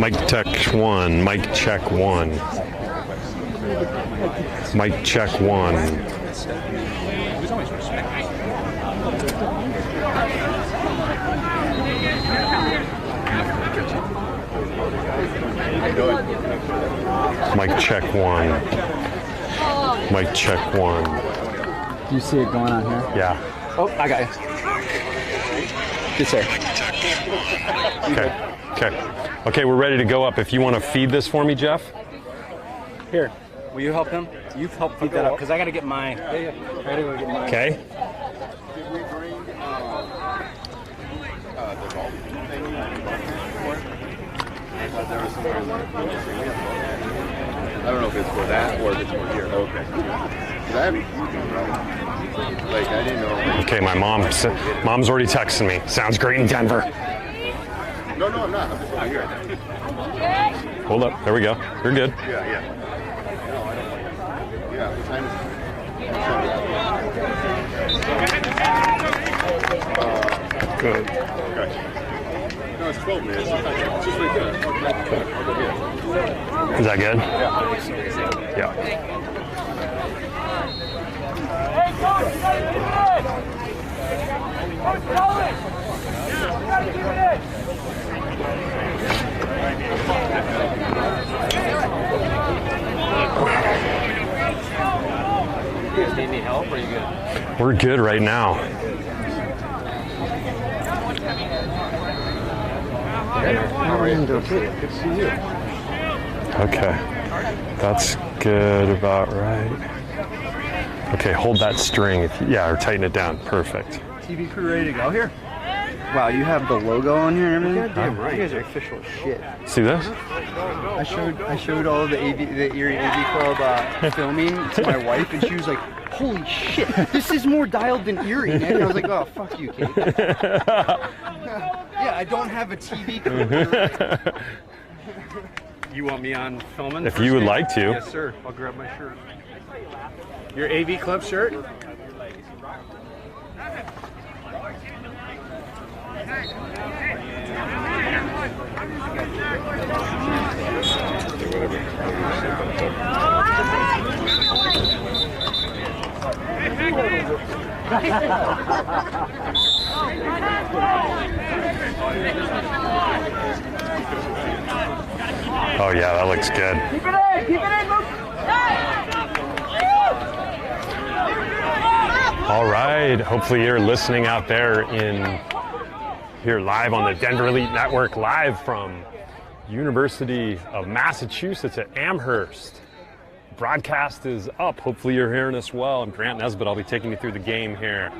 Mic check one. Mic check one. Mic check one. Mic check one. Mic check one. Do you see it going on here? Yeah. Oh, I got you. Good, sir. Okay. Okay. Okay, we're ready to go up. If you want to feed this for me, Jeff. Here. Will you help him? You help feed that up because I got to get my. I gotta go get mine. Okay. I don't know if it's for that or if it's for here. Okay. I didn't know. Okay, my mom's already texting me. Sounds great in Denver. No, I'm not. I'm just not here. Hold up. There we go. You're good. Yeah. No, I don't like it. Yeah, the time is. Good. Okay. No, it's 12 minutes. It's just right there. I'll go here. Is that good? Yeah. Yeah. You guys need any help or are you good? We're good right now. Good to see you. Okay. That's good about right. Okay, hold that string. Or tighten it down. Perfect. TV crew ready to go here? Wow, you have the logo on here and everything? Damn right. You guys are official as shit. See this? I showed all the Erie AV Club filming to my wife, and she was like, "Holy shit, this is more dialed than Erie, man." And I was like, "Oh, fuck you, Kate." Yeah, I don't have a TV crew. You want me on filming? If you would like to. Yes, sir. I'll grab my shirt. Your AV Club shirt? Oh yeah, that looks good. Keep it in, move. All right. Hopefully you're listening out there here live on the Denver Elite Network, live from University of Massachusetts at Amherst. Broadcast is up. Hopefully you're hearing us well. I'm Grant Nesbitt. I'll be taking you through the game here.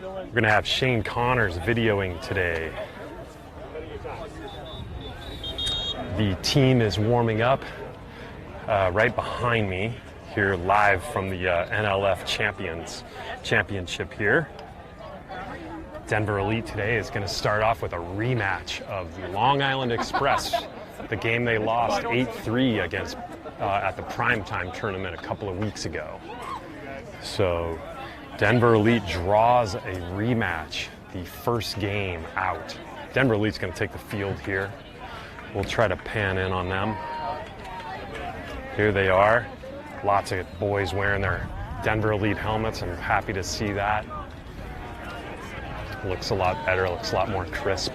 We're going to have Shane Connors videoing today. The team is warming up right behind me here live from the NLF Championship here. Denver Elite today is going to start off with a rematch of the Long Island Express, the game they lost 8-3 against at the primetime tournament a couple of weeks ago. So Denver Elite draws a rematch, the first game out. Denver Elite's going to take the field here. We'll try to pan in on them. Here they are. Lots of boys wearing their Denver Elite helmets. I'm happy to see that. Looks a lot better, looks a lot more crisp.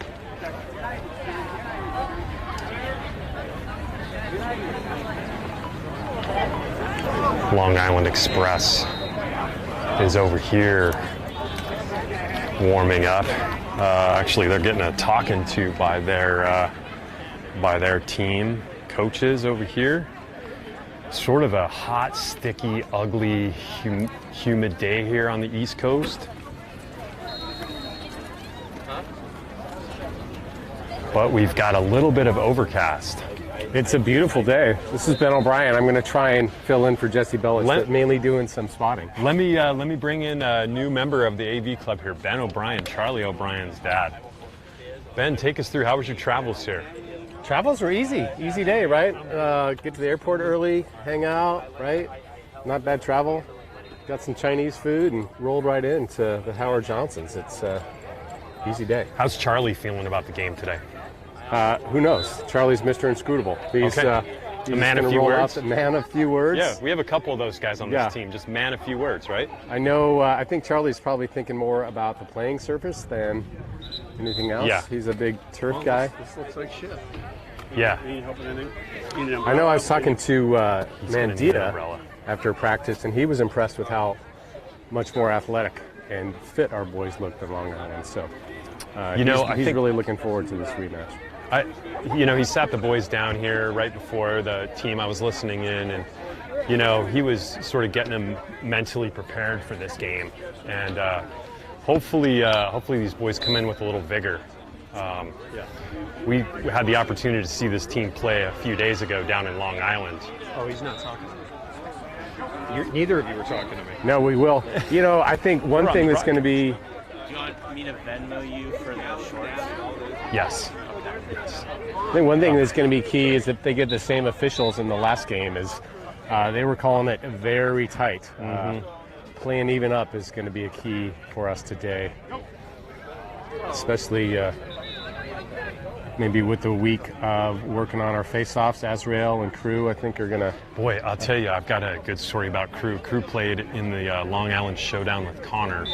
Long Island Express is over here warming up. Actually, they're getting a talking to by their team coaches over here. Sort of a hot, sticky, ugly, humid day here on the East Coast. But we've got a little bit of overcast. It's a beautiful day. This is Ben O'Brien. I'm going to try and fill in for Jesse Bellis, mainly doing some spotting. Let me bring in a new member of the AV Club here, Ben O'Brien, Charlie O'Brien's dad. Ben, take us through. How was your travels here? Travels were easy day, right? Get to the airport early, hang out, right? Not bad travel. Got some Chinese food and rolled right into the Howard Johnson's. It's easy day. How's Charlie feeling about the game today? Who knows? Charlie's Mr. Inscrutable. He's Okay. he's A man gonna of few roll out words? the man of few words. Yeah, we have a couple of those guys on Yeah. this team. Just man of few words, right? I know. I think Charlie's probably thinking more about the playing surface than anything else. Yeah. He's a big turf guy. This looks like shit. Yeah. Need help with anything? Need an I know. I was talking to gonna need an Mandita umbrella. after practice, and he was impressed with how much more athletic and fit our boys looked than Long Island. So, You know, he's, I he's think- really looking forward to this rematch. He sat the boys down here right before the team. I was listening in, and he was sort of getting them mentally prepared for this game, and hopefully these boys come in with a little vigor. We had the opportunity to see this team play a few days ago down in Long Island. Oh, he's not talking to me. Neither of you were talking to me. No, we will. I think one We're on thing the that's going to be Do you want me to Venmo you for the shorts? Yes. I think one thing that's going to be key is if they get the same officials in the last game is they were calling it very tight. Playing even up is going to be a key for us today, especially maybe with the week of working on our face-offs. Azrael and Crew, I think, are going to. Boy, I'll tell you, I've got a good story about Crew. Crew played in the Long Island Showdown with Connor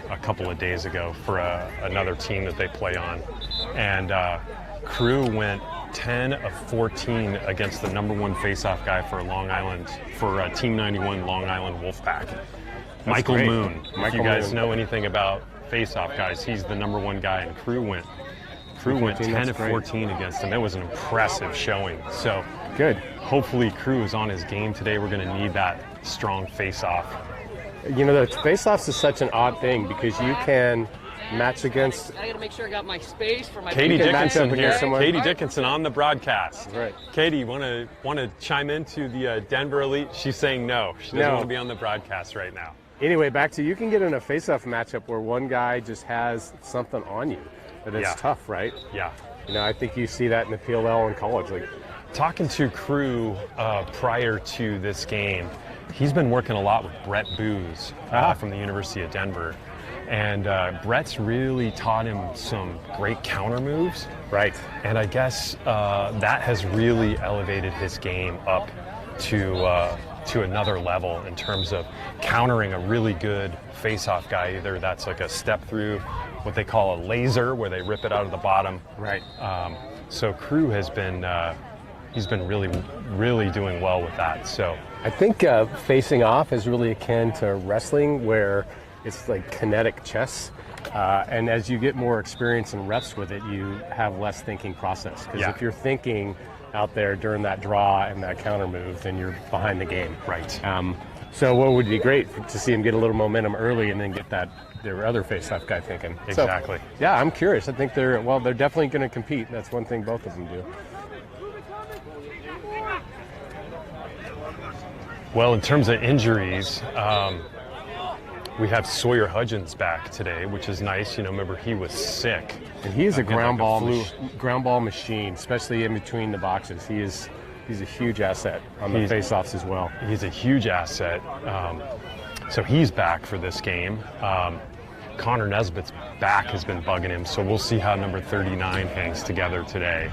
a couple of days ago for another team that they play on. And Crew went 10 of 14 against the number one face-off guy for Long Island, for Team 91 Long Island Wolfpack. Michael great. Moon. If Michael you guys Moon. know anything about face-off guys, he's the number one guy, and Crew went 10 that's of great. 14 against him. It was an impressive showing. So Good. hopefully Crew is on his game today. We're going to need that strong face-off. The face-offs is such an odd thing because you can match against. I gotta make sure I got my space for my. Katie You can match Dickinson up here. against someone. Katie Dickinson on the broadcast. Right. Katie, want to chime into the Denver Elite? She's saying no. She doesn't No. want to be on the broadcast right now. Anyway, back to you can get in a face-off matchup where one guy just has something on you, but it's Yeah. tough, right? Yeah. I think you see that in the PLL and college league. Talking to Crew prior to this game, he's been working a lot with Brett Booz from the University of Denver. And Brett's really taught him some great counter moves. Right. And I guess that has really elevated his game up to another level in terms of countering a really good face-off guy. Either that's like a step through, what they call a laser, where they rip it out of the bottom. Right. So Crew has been he's been really doing well with that. So I think facing off is really akin to wrestling, where it's like kinetic chess. And as you get more experience and reps with it, you have less thinking process. Because Yeah. if you're thinking out there during that draw and that counter move, then you're behind the game. Right. So what would be great to see him get a little momentum early and then get their other face-off guy thinking. So, Exactly. yeah, I'm curious. I think they're definitely going to compete. That's one thing both of them do. Well, in terms of injuries, we have Sawyer Hudgens back today, which is nice. Remember he was sick. And he is a Again, ground like a ball flu. ground ball machine, especially in between the boxes. He's a huge asset on the He's- face-offs as well. He's a huge asset. So he's back for this game. Connor Nesbitt's back has been bugging him, so we'll see how number 39 hangs together today.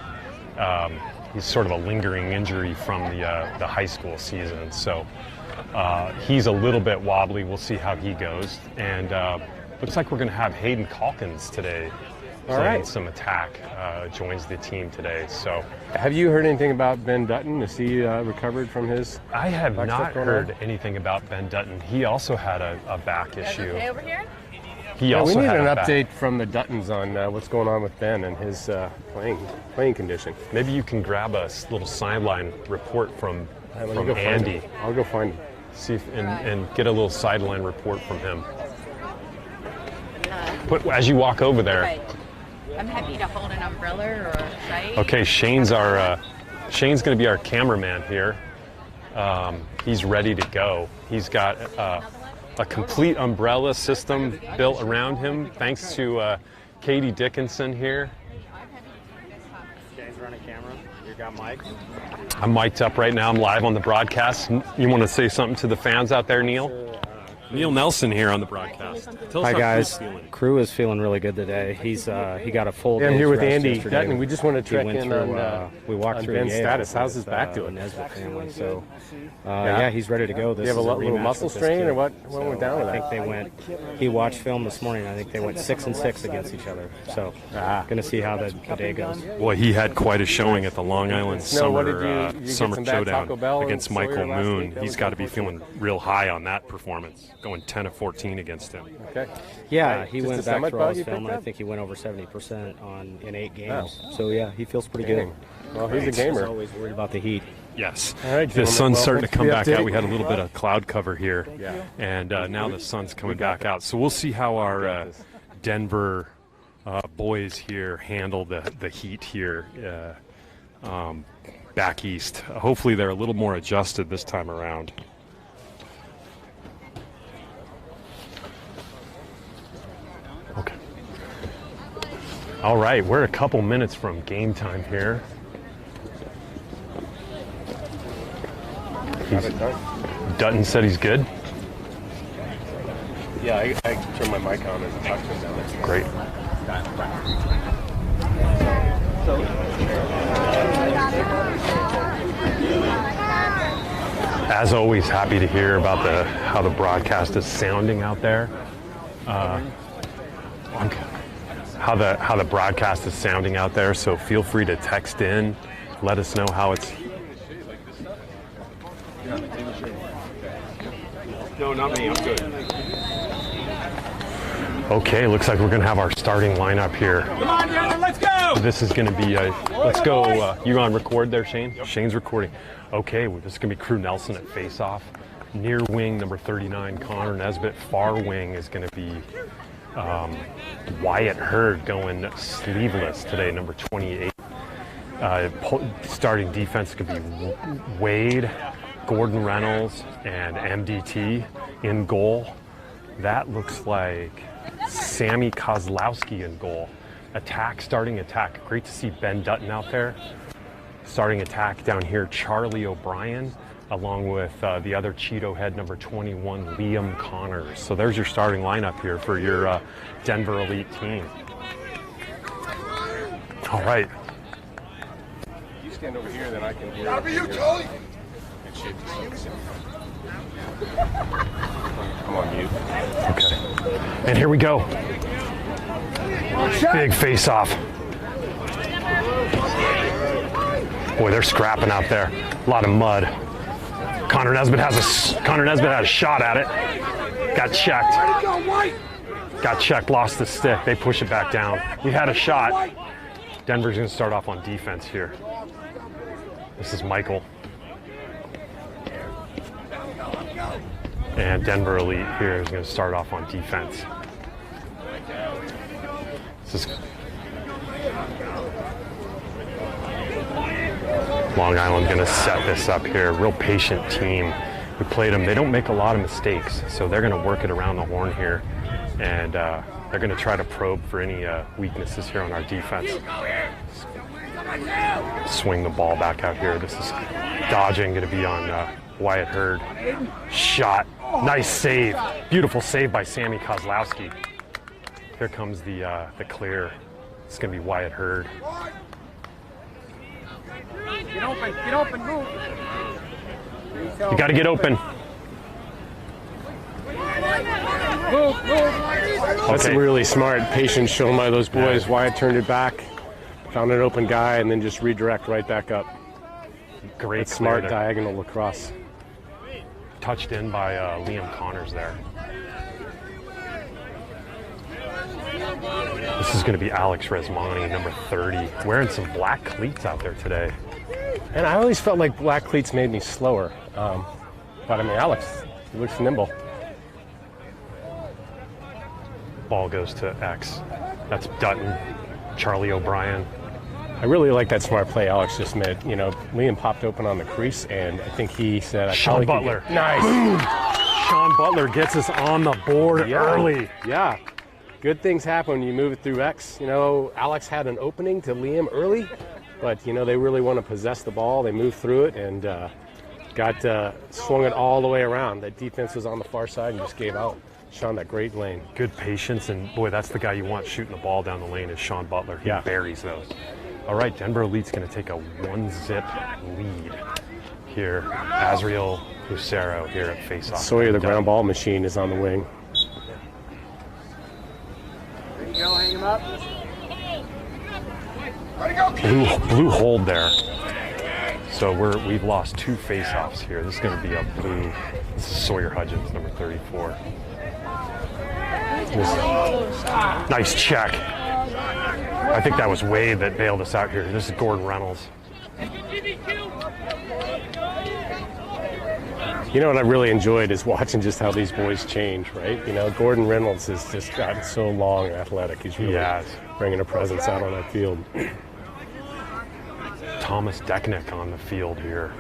He's sort of a lingering injury from the high school season, so he's a little bit wobbly. We'll see how he goes. And looks like we're going to have Hayden Calkins today playing right. some attack. Joins the team today. So Have you heard anything about Ben Dutton? Is he recovered from his? I have Back not stuff going heard on? anything about Ben Dutton. He also had a back issue. Okay, over here. He Yeah, we also need had an a back- update from the Duttons on what's going on with Ben and his playing condition. Maybe you can grab a little sideline report from Let me go find Andy. him. I'll go find him. See if, and get a little sideline report from him. As you walk over there. Right. I'm happy to hold an umbrella or a shade. Okay, Shane's going to be our cameraman here. He's ready to go. He's got a complete umbrella system built around him, thanks to Katie Dickinson here. Shane's running camera. You got Mike. I'm mic'd up right now. I'm live on the broadcast. You want to say something to the fans out there, Neil? Neil Nelson here on the broadcast. Tell us Hi how guys, Crew's feeling. Crew is feeling really good today. He got a full. Yeah, I'm day's here with rest Andy yesterday. Dutton. We just want to He check went in through, on we walked on through Ben's Yale status. How's with, his back the doing? Nesbitt family. So yeah, he's ready to go. Do This you have a is little rematch muscle with this strain, kid. or what went down with I that? think they went. He watched film this morning. I think they went 6-6 against each other. So going to see how the day goes. Boy, he had quite a showing at the Long Island Snow, what Summer, did you get Summer some bad Showdown Taco Bell against and Michael Sawyer last Moon. week? That He's was got to be unfortunate. feeling real high on that performance, going 10 of 14 against him. Okay. Yeah, he Just went a back summit through all bug his you film, picked and I up? think he went over 70% in 8 games. So yeah, he feels pretty Dang. good. Well, he's a He's gamer. always worried about the heat. Yes. All right, The gentlemen. sun's Well, starting to thanks come for the back out. update. We had a little bit of cloud cover here, Yeah. and now the sun's coming back out. So we'll see how our Denver boys here handle the heat here back east. Hopefully they're a little more adjusted this time around. Okay. All right, we're a couple minutes from game time here. Dutton said he's good. Yeah, I turned my mic on and talked to him down there. Great. As always, happy to hear about how the broadcast is sounding out there. How the broadcast is sounding out there. So feel free to text in, let us know how it's. No, not me. I'm good. Okay, looks like we're going to have our starting lineup here. Come on, Denver, let's go! This is going to be let's go. You on record there, Shane? Shane's recording. Okay, well, this is going to be Crew Nelson at face-off. Near wing, number 39, Connor Nesbitt. Far wing is going to be Wyatt Hurd going sleeveless today, number 28. Starting defense could be Wade, Gordon Reynolds, and MDT in goal. That looks like Sammy Kozlowski in goal. Starting attack. Great to see Ben Dutton out there. Starting attack down here, Charlie O'Brien, along with the other Cheeto head, number 21, Liam Connors. So there's your starting lineup here for your Denver Elite team. All right. You stand over here, then I can hear. I'm on mute. Okay. And here we go. Big face-off. Boy, they're scrapping out there. A lot of mud. Connor Nesbitt had a shot at it. Got checked. Got checked, lost the stick. They push it back down. We had a shot. Denver's going to start off on defense here. This is Michael. And Denver Elite here is going to start off on defense. This is Long Island going to set this up here. Real patient team. We played them. They don't make a lot of mistakes, so they're going to work it around the horn here. And they're going to try to probe for any weaknesses here on our defense. Swing the ball back out here. This is dodging, going to be on Wyatt Hurd. Shot. Nice save. Beautiful save by Sammy Kozlowski. Here comes the clear. It's going to be Wyatt Hurd. Get open, move. You got to get open. That's really smart patience shown by those boys. Wyatt turned it back, found an open guy, and then just redirect right back up. Great That's smart clear. diagonal lacrosse. Touched in by Liam Connors there. This is going to be Alex Resmani, number 30, wearing some black cleats out there today. And I always felt like black cleats made me slower. But I mean, Alex, he looks nimble. Ball goes to X. That's Dutton, Charlie O'Brien. I really like that smart play Alex just made. You know, Liam popped open on the crease, and I think he said, Sean Butler. Nice. Sean Butler gets us on the board early. Yeah. Good things happen when you move it through X. You know, Alex had an opening to Liam early, but, you know, they really want to possess the ball. They move through it, and swung it all the way around. That defense was on the far side and just gave out. Sean, that great lane. Good patience, and boy, that's the guy you want shooting the ball down the lane is Sean Butler. He Yeah. buries those. All right, Denver Elite's going to take a 1-zip lead here. Azriel Lucero here at faceoff. Sawyer, the ground ball machine, is on the wing. There you go, hang him up. Blue hold there. So we've lost 2 faceoffs here. This is going to be a blue. This is Sawyer Hudgens, number 34. Nice check. I think that was Wade that bailed us out here. This is Gordon Reynolds. You know what I really enjoyed is watching just how these boys change, right? You know, Gordon Reynolds has just gotten so long and athletic. He's really bringing a presence out on that field. Thomas Decknick on the field here.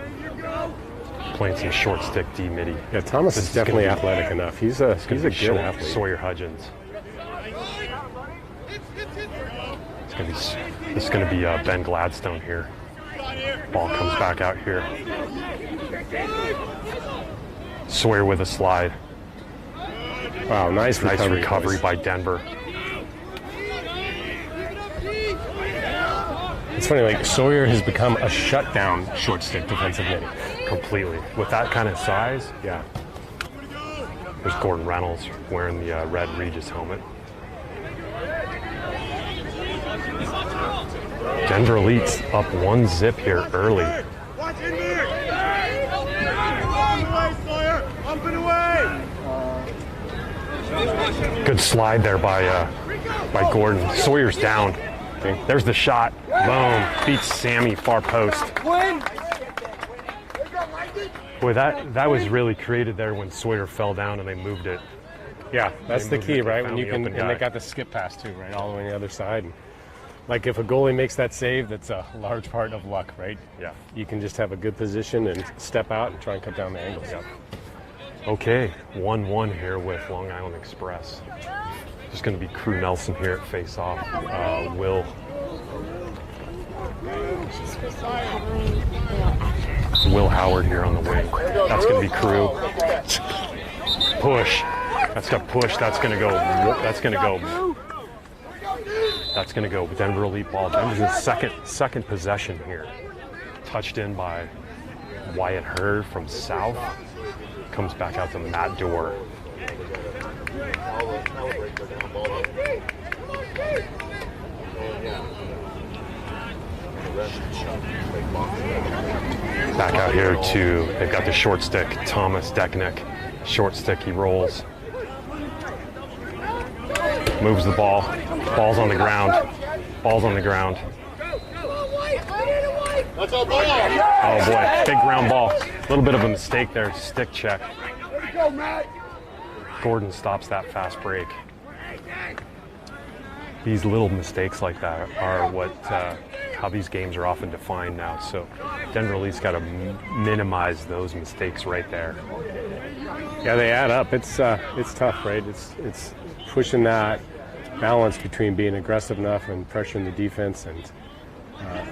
Playing some short stick D midi. Yeah, Thomas is definitely athletic enough. He's a good short athlete. Sawyer Hudgens. This is going to be Ben Gladstone here. Ball comes back out here. Sawyer with a slide. Wow, nice recovery by Denver. It's funny, like Sawyer has become a shutdown short stick defensive midi. Completely. With that kind of size, yeah. There's Gordon Reynolds wearing the red Regis helmet. Denver Elite's up 1-zip here early. Watch in here! Up and away! Good slide there by Gordon. Sawyer's down. Okay. There's the shot. Boom. Beats Sammy far post. Boy, that was really created there when Sawyer fell down and they moved it. Yeah, that's the key, right? When you can, and they got the skip pass too, right, all the way on the other side. And like if a goalie makes that save, that's a large part of luck, right? Yeah. You can just have a good position and step out and try and cut down the angles. Yeah. Okay, 1-1 here with Long Island Express. Just going to be Crew Nelson here at face-off. Will Howard here on the wing. That's going to be Crew. Push. That's got push. That's going to go. That's going to go. That's going to go. Denver Elite ball. Denver's in second possession here. Touched in by Wyatt Hurd from South. Comes back out to Matt Dorr. Back out here to, they've got the short stick, Thomas Decknick. Short stick, he rolls. Moves the ball. Ball's on the ground. Ball's on the ground. Oh boy, big ground ball. A little bit of a mistake there, stick check. Gordon stops that fast break. These little mistakes like that are what how these games are often defined now. So Denver Elite's got to minimize those mistakes right there. Yeah, they add up. It's tough, right? It's pushing that balance between being aggressive enough and pressuring the defense and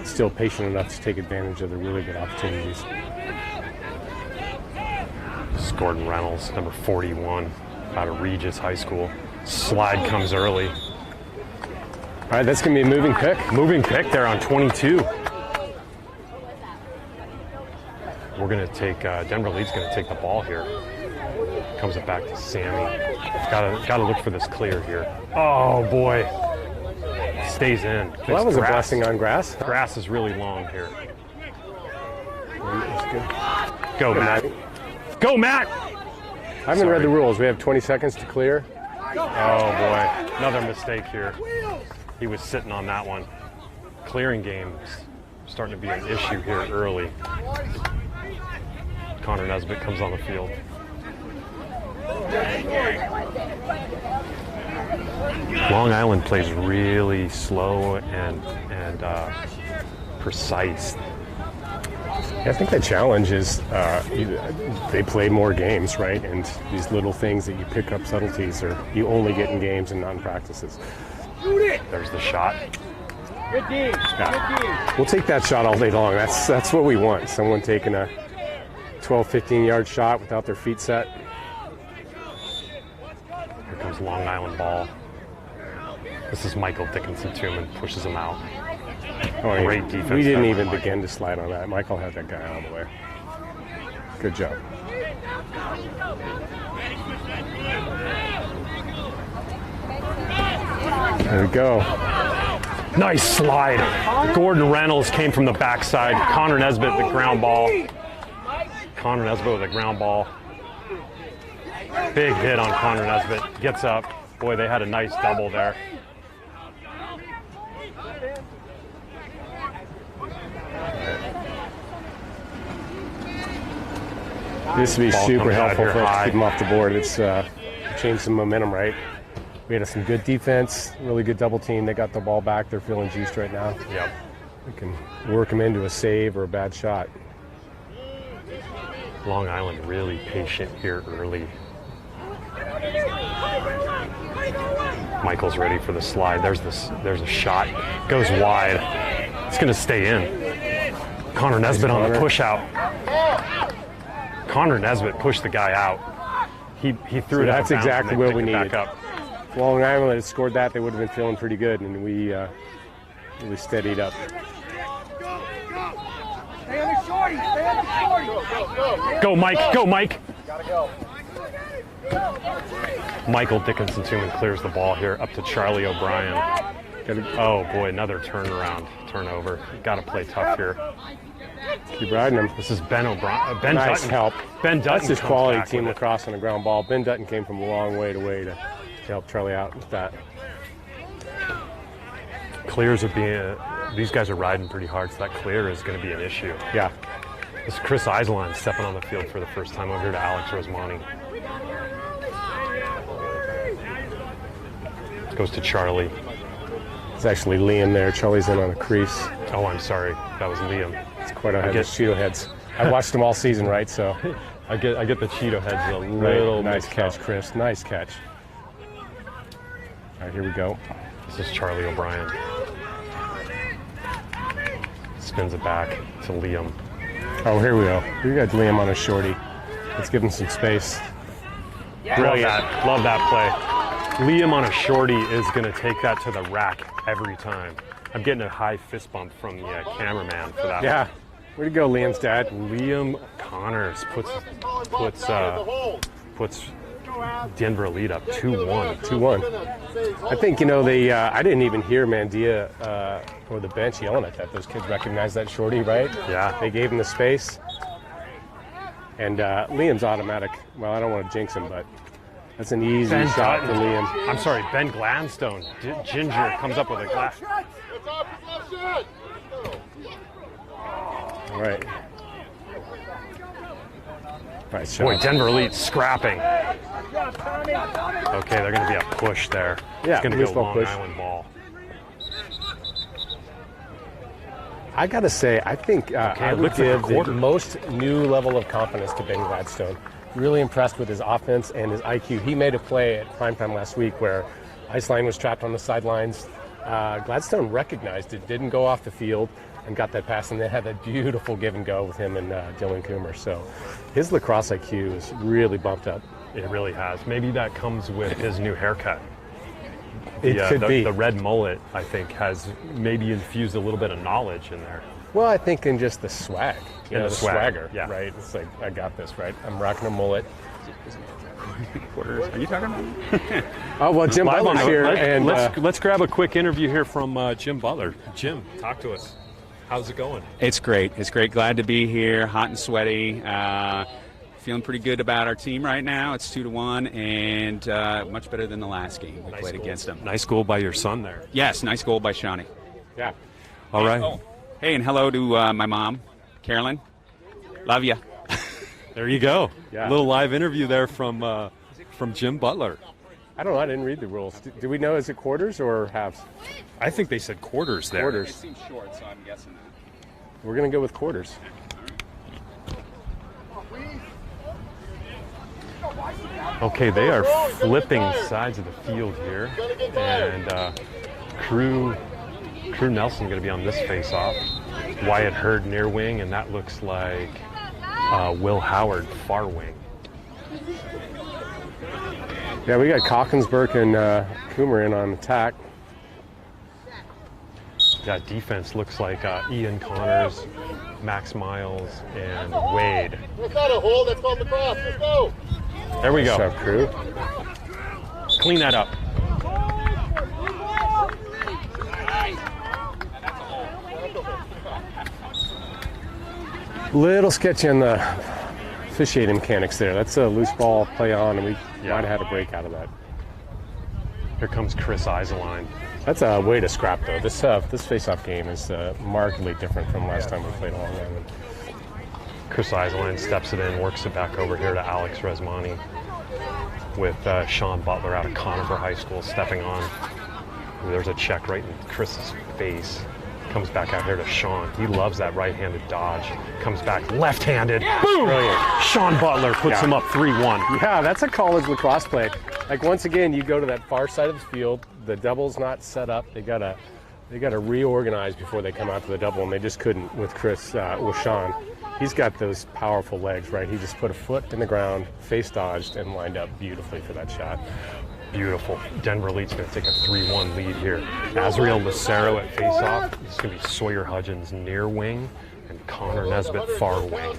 still patient enough to take advantage of the really good opportunities. This is Gordon Reynolds, number 41, out of Regis High School. Slide comes early. All right, that's going to be a moving pick. Moving pick there on 22. We're going to take, Denver Elite's going to take the ball here. Comes it back to Sammy. Got to look for this clear here. Oh boy. Stays in. Well, that was a blessing on grass. Grass is really long here. Go, Matt. Go, Matt! I haven't read the rules. We have 20 seconds to clear. Oh boy, another mistake here. He was sitting on that one. Clearing game's starting to be an issue here early. Connor Nesbitt comes on the field. Long Island plays really slow and precise. I think the challenge is they play more games, right? And these little things that you pick up subtleties or you only get in games and not in practices. There's the shot. Good D. Yeah. We'll take that shot all day long. That's what we want. Someone taking a 12, 15-yard shot without their feet set. Here comes Long Island ball. This is Michael Dickinson-Tooman, pushes him out. Oh, Great defense We didn't there. even begin to slide on that. Michael had that guy out of the way. Good job. There we go. Nice slide. Gordon Reynolds came from the backside. Connor Nesbitt, the ground ball. Connor Nesbitt with a ground ball. Big hit on Connor Nesbitt. Gets up. Boy, they had a nice double there. This would be Ball super comes out helpful here for us to high. keep them off the board. It's changed some momentum, right? We had some good defense, really good double team. They got the ball back. They're feeling juiced right now. Yep. We can work them into a save or a bad shot. Long Island really patient here early. Michael's ready for the slide. There's a shot. Goes wide. It's going to stay in. Connor Nesbitt on the Connor. push out. Connor Nesbitt pushed the guy out. He threw it. That's out of bounds exactly and they what we picked it needed. back up. If Long Island had scored that, they would have been feeling pretty good, and we really steadied up. Stay on the shorty. Stay on the shorty. Go, Mike. Go, Mike. Michael Dickinson-Tooman clears the ball here up to Charlie O'Brien. Oh, boy, another turnover. Got to play tough here. Keep riding them. This is Ben O'Brien. Ben Nice Dutton. help. Ben Dutton That's just comes quality back team with it. lacrosse on the ground ball. Ben Dutton came from a long way to help Charlie out with that. Clears are being. These guys are riding pretty hard, so that clear is going to be an issue. Yeah. This is Chris Eislein stepping on the field for the first time over here to Alex Rosmani. Goes to Charlie. It's actually Liam there. Charlie's in on a crease. Oh, I'm sorry. That was Liam. It's quite ahead of guess- Cheeto heads. I watched them all season, right? So, I get the Cheeto heads a right. little Nice mixed catch, up. Chris. Nice catch. All right, here we go. This is Charlie O'Brien. Spins it back to Liam. Oh, here we go. We got Liam on a shorty. Let's give him some space. Brilliant. Love that play. Liam on a shorty is going to take that to the rack every time. I'm getting a high fist bump from the cameraman for that. Yeah. Way to go, Liam's dad. Liam Connors puts Denver lead up 2-1. 2-1. I think, they, I didn't even hear Mandia or the bench yelling at that. Those kids recognized that shorty, right? Yeah. They gave him the space. And Liam's automatic. Well, I don't want to jinx him, but that's an easy Ben shot Dutton. for Liam. I'm sorry, Ben Gladstone. Ginger comes up with a glass. All right. Nice shot. Boy, Denver Elite scrapping. Okay, they're going to be a push there. Yeah, it's going to loose go ball Long push. Island ball. I got to say, I think I it would looks like a give the quarter. most new level of confidence to Ben Gladstone. Really impressed with his offense and his IQ. He made a play at primetime last week where Iceline was trapped on the sidelines. Gladstone recognized it, didn't go off the field, and got that pass, and then had that beautiful give and go with him and Dylan Coomer. So his lacrosse IQ is really bumped up. It really has. Maybe that comes with his new haircut. It could be. The red mullet, I think, has maybe infused a little bit of knowledge in there. Well, I think in just the swag, In the the swag, swagger, yeah. right? It's like, I got this, right? I'm rocking a mullet. Quarters. Are you talking about? Oh, well, Jim Live on Butler's here, and let's grab a quick interview here from Jim Butler. Jim, talk to us. How's it going? It's great. It's great. Glad to be here. Hot and sweaty. Feeling pretty good about our team right now. It's 2-1 and much better than the last game we played against them. Nice goal by your son there. Yes, nice goal by Shawnee. yeah. All right. Oh, hey, and hello to my mom, Carolyn. Love you. There you go. Yeah. A little live interview there from Jim Butler. I don't know. I didn't read the rules. Do we know, is it quarters or halves? I think they said quarters there. Quarters. seems short, so I'm guessing that. We're going to go with quarters. Okay, they are flipping sides of the field here, and Crew Nelson going to be on this face-off. Wyatt Hurd near wing, and that looks like Will Howard, far wing. Yeah, we got Cockensburg and Coomer in on attack. That defense looks like Ian Connors, Max Miles, and Wade. That's not a hole, that's called the cross. Let's go. There we go. What's up, crew? Clean that up. Little sketchy on the officiating mechanics there. That's a loose ball play on, and we might have had a break out of that. Here comes Chris Iseline. That's a way to scrap, though. This face-off game is markedly different from last time we played Long Island. Chris Iseline steps it in, works it back over here to Alex Resmani with Sean Butler out of Conifer High School stepping on. There's a check right in Chris's face. Comes back out here to Sean. He loves that right-handed dodge. Comes back left-handed. Boom! Brilliant. Sean Butler puts him up 3-1. Yeah, that's a college lacrosse play. Like, once again, you go to that far side of the field. The double's not set up. They gotta reorganize before they come out to the double, and they just couldn't with Sean. He's got those powerful legs, right? He just put a foot in the ground, face dodged, and lined up beautifully for that shot. Beautiful. Denver Elite's going to take a 3-1 lead here. Azriel Lucero at faceoff. This is going to be Sawyer Hudgens near wing and Connor Nesbitt far wing.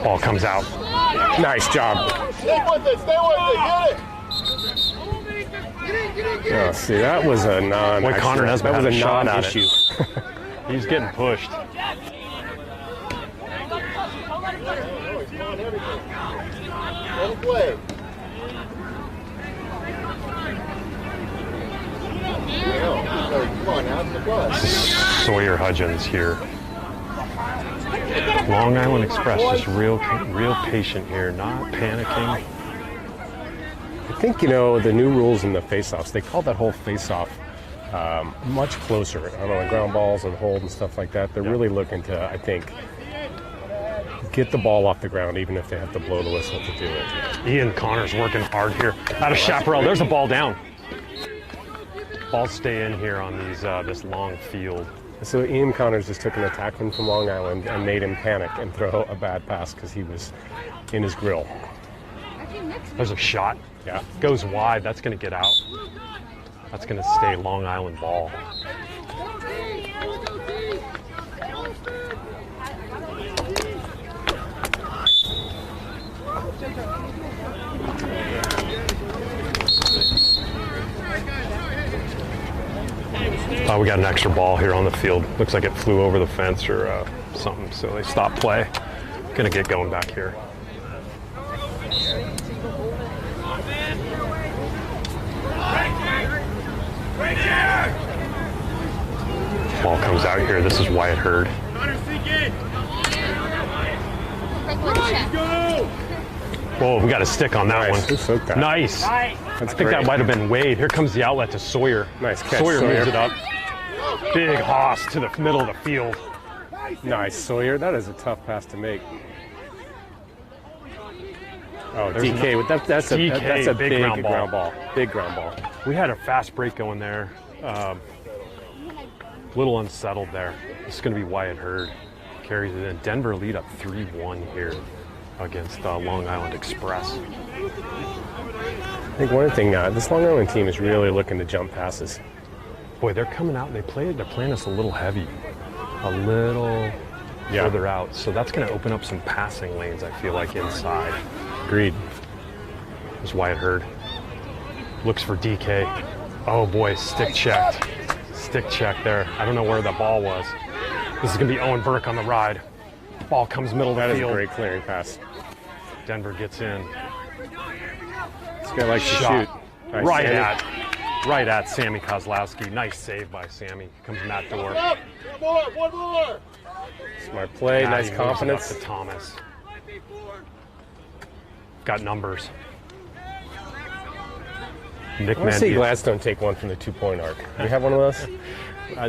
Ball comes out. Nice job. Stay with it, get it. Oh, see, that was a non. Boy, Connor Nesbitt that was had a a shot at non-issue. He's getting pushed. Let him play. Come on now, it's the bus. Sawyer Hudgens here. Long Island Express, just real patient here, not panicking. I think, the new rules in the face-offs, they call that whole face-off much closer. I don't know, ground balls and hold and stuff like that. They're really looking to, I think, get the ball off the ground, even if they have to blow the whistle to do it. Ian Connors working hard here. Out of Chaparral, there's a ball down. Balls stay in here on these this long field. So Ian Connors just took an attackman from Long Island and made him panic and throw a bad pass because he was in his grill. There's a shot. Yeah. Goes wide. That's going to get out. That's going to stay Long Island ball. We got an extra ball here on the field. Looks like it flew over the fence or something, so they stopped play. Gonna get going back here. Ball comes out here. This is Wyatt Hurd. Whoa, we got a stick on that one. Who soaked that? Nice. I think that might have been Wade. Here comes the outlet to Sawyer. Nice catch, Sawyer Sawyer. moves it up. Big hoss to the middle of the field. Nice, Sawyer. That is a tough pass to make. Oh, DK. That's a big ground ball. Big ground ball. We had a fast break going there. Little unsettled there. This is going to be Wyatt Hurd. Carries it in. Denver lead up 3-1 here against Long Island Express. I think one thing, this Long Island team is really looking to jump passes. Boy, they're coming out and they're playing us a little heavy, a little further out. So that's going to open up some passing lanes, I feel like, inside. Agreed. There's Wyatt Hurd. Looks for DK. Oh boy, stick checked. Stick check there. I don't know where the ball was. This is going to be Owen Burke on the ride. Ball comes middle of the field. That is a great clearing pass. Denver gets in. This guy likes to shoot. Nice Right at Sammy Kozlowski. Nice save by Sammy. Comes Matt Dorr. One more. Smart play, nice confidence. To Thomas. Got numbers. Nick I want to see Gladstone take one from the 2-point arc. Do we have one of those?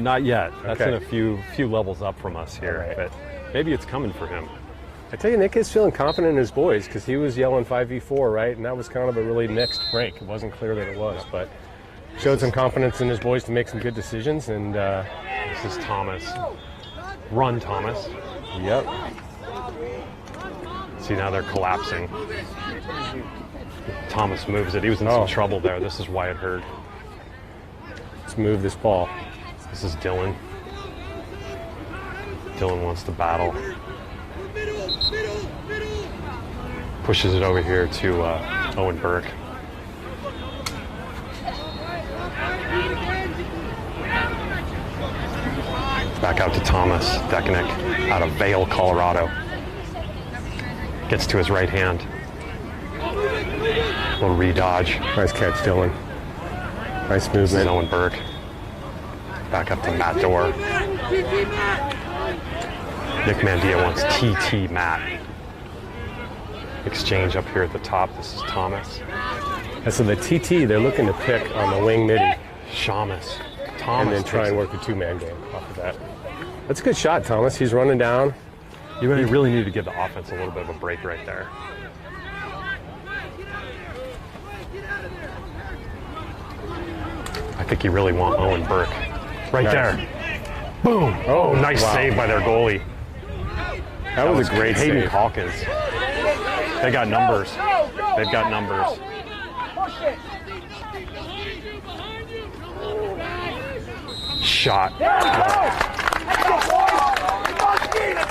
Not yet. That's Okay. in a few levels up from us here, Right. but maybe it's coming for him. I tell you, Nick is feeling confident in his boys because he was yelling 5v4, right? And that was kind of a really mixed break. It wasn't clear that it was, but showed some confidence in his boys to make some good decisions. And this is Thomas. Run, Thomas. Yep. See, now they're collapsing. Thomas moves it. He was in some trouble there. This is Wyatt Hurd. Let's move this ball. This is Dylan. Dylan wants to battle. Pushes it over here to Owen Burke. Back out to Thomas Dekanick out of Vail, Colorado. Gets to his right hand. Little re-dodge. Nice catch, Dylan. Nice This is movement. Owen Burke. Back up to Matt Dorr. Nick Mandia wants TT Matt. Exchange up here at the top. This is Thomas. And so the TT, they're looking to pick on the wing midi. Shamus. Thomas. And then try takes and it. work the two-man game off of that. That's a good shot, Thomas. He's running down. You really need to give the offense a little bit of a break right there. I think you really want Owen Burke. Right Nice. there. Boom. Oh, nice wow. save by their goalie. That was a great Hayden save. Calkins. They got numbers. They've got numbers. Shot.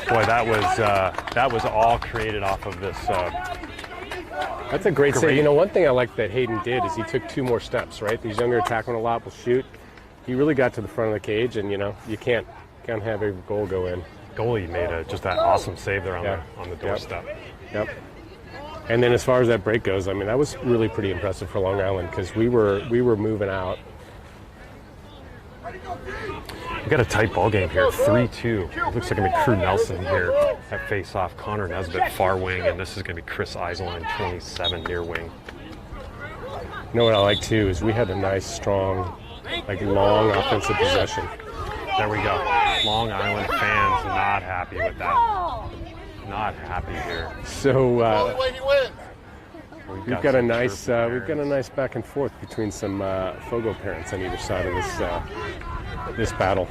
Boy, that was all created off of this. That's a great save. Great. You know, one thing I like that Hayden did is he took 2 more steps, right? These younger attackmen a lot will shoot. He really got to the front of the cage, and, you know, you can't have every goal go in. Goalie made just that awesome save there on Yeah. the doorstep. Yep. And then as far as that break goes, I mean, that was really pretty impressive for Long Island because we were moving out. We got a tight ball game here, 3-2. Looks like gonna be Crew Nelson here at face-off. Connor Nesbitt far wing, and this is gonna be Chris Eiseline, 27 near wing. You know what I like too is we had a nice, strong, long offensive possession. There we go. Long Island fans not happy with that. Not happy here. So we've got a nice chirping back and forth between some Fogo parents on either side of this battle.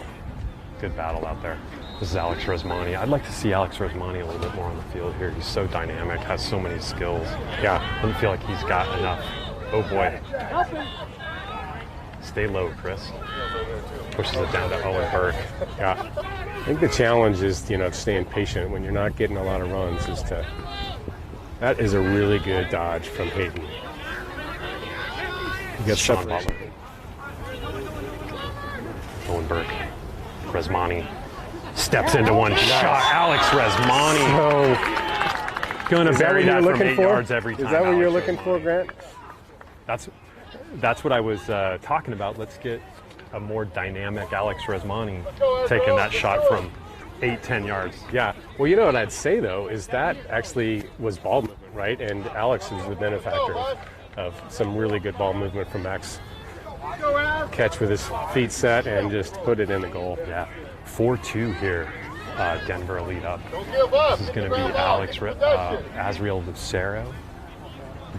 Good battle out there. This is Alex Resmani. I'd like to see Alex Resmani a little bit more on the field here. He's so dynamic, has so many skills. Yeah. Doesn't feel like he's got enough. Oh boy. Stay low, Chris. Pushes it down to Owen Burke. Yeah. I think the challenge is, staying patient when you're not getting a lot of runs. That is a really good dodge from Hayden. You got Sean separation. Butler. Owen Burke. Resmani steps into one shot. Alex Resmani. Gonna Is that bury what you're that from looking 8 for? yards every time. Is that what you're Alex looking for, Grant? That's what I was talking about. Let's get a more dynamic Alex Resmani taking that shot from 8-10 yards. Yeah. Well, you know what I'd say, though, is that actually was ball movement, right? And Alex is the benefactor of some really good ball movement from Max. Catch with his feet set and just put it in the goal. Yeah. 4-2 here. Denver lead up. This is going to be Azriel Lucero,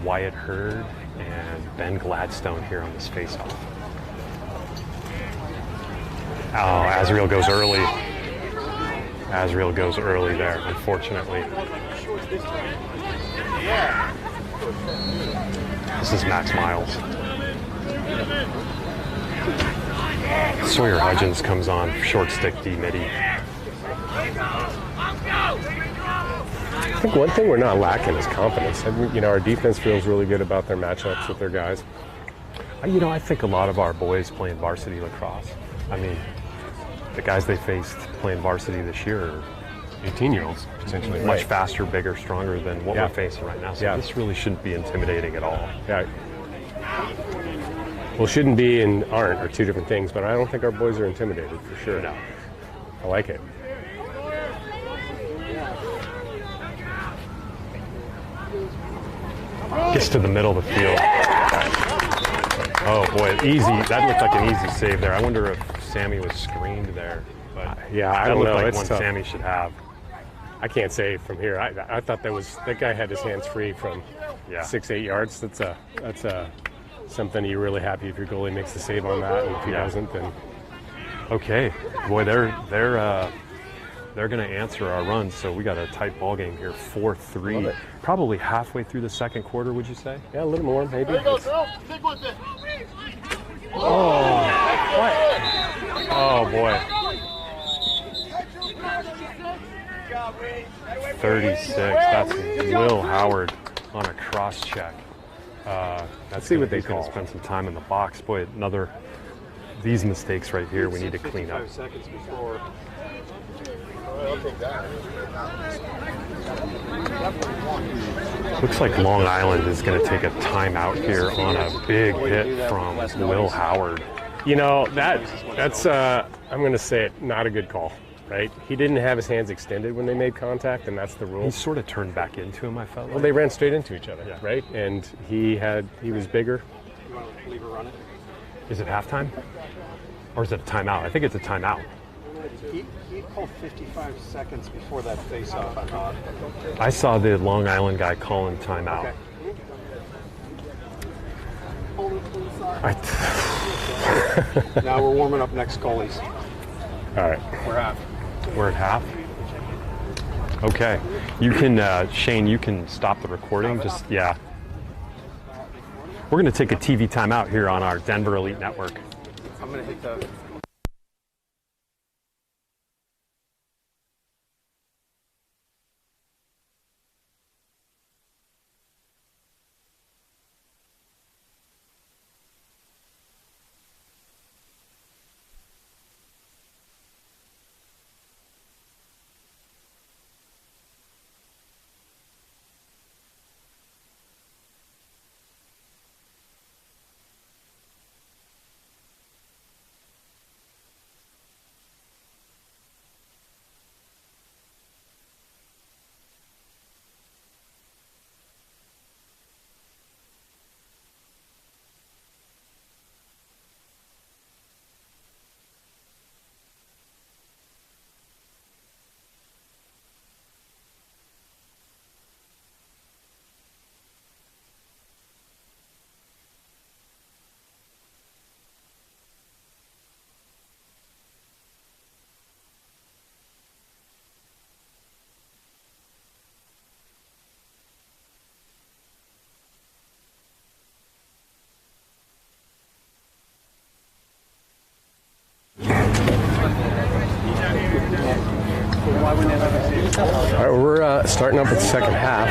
Wyatt Hurd, and Ben Gladstone here on this faceoff. Oh, Azriel goes early. Azriel goes early there, unfortunately. This is Max Miles. Sawyer Hudgens comes on, short stick D midi. I think one thing we're not lacking is confidence. Our defense feels really good about their matchups with their guys. I think a lot of our boys playing varsity lacrosse, the guys they faced playing varsity this year are 18-year-olds, potentially. Much Right. faster, bigger, stronger than what Yeah. we're facing right now. So Yeah. this really shouldn't be intimidating at all. Yeah. Well, shouldn't be and aren't are two different things, but I don't think our boys are intimidated for sure. No. I like it. Gets to the middle of the field. Oh boy, easy. That looked like an easy save there. I wonder if Sammy was screened there. But Yeah, I that don't looked know. like It's one tough. Sammy should have. I can't say from here. I thought that guy had his hands free from Yeah. 6-8 yards. That's a something you're really happy if your goalie makes the save on that, and if he doesn't, then Okay, boy, they're going to answer our runs. So we got a tight ball game here, 4-3. Probably halfway through the second quarter, would you say? yeah, a little more maybe. There you go, girl. Stick with it. Oh boy. 36. That's Will Howard on a cross check. Let's see what they he's going call. to spend some time in the box. Boy, these mistakes right here we need to clean up. 55 seconds before. I'll take that. Looks like Long Island is going to take a timeout here on a big hit from Will Howard. You know, that's I'm going to say it, not a good call, right? He didn't have his hands extended when they made contact, and that's the rule. He sort of turned back into him, I felt like. Well, they ran straight into each other, Yeah. right? And he was bigger. You want to leave her running? Is it halftime? Or is it a timeout? I think it's a timeout. He called 55 seconds before that face-off, I thought. I saw the Long Island guy calling timeout. Now we're warming up next goalies. All right. We're half. We're at half. Okay. You can, Shane, you can stop the recording. Just, yeah. We're going to take a TV timeout here on our Denver Elite Network. I'm going to hit the... All right, we're starting up with the second half.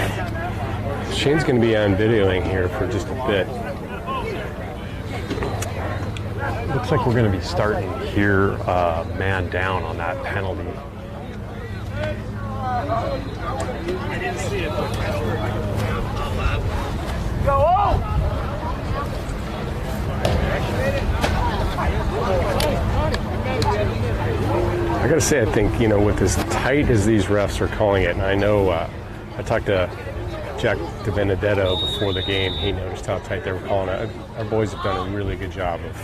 Shane's going to be on videoing here for just a bit. Looks like we're going to be starting here, man down on that penalty. I got to say, I think, with as tight as these refs are calling it, and I know I talked to Jack DiBenedetto before the game. He noticed how tight they were calling it. Our boys have done a really good job of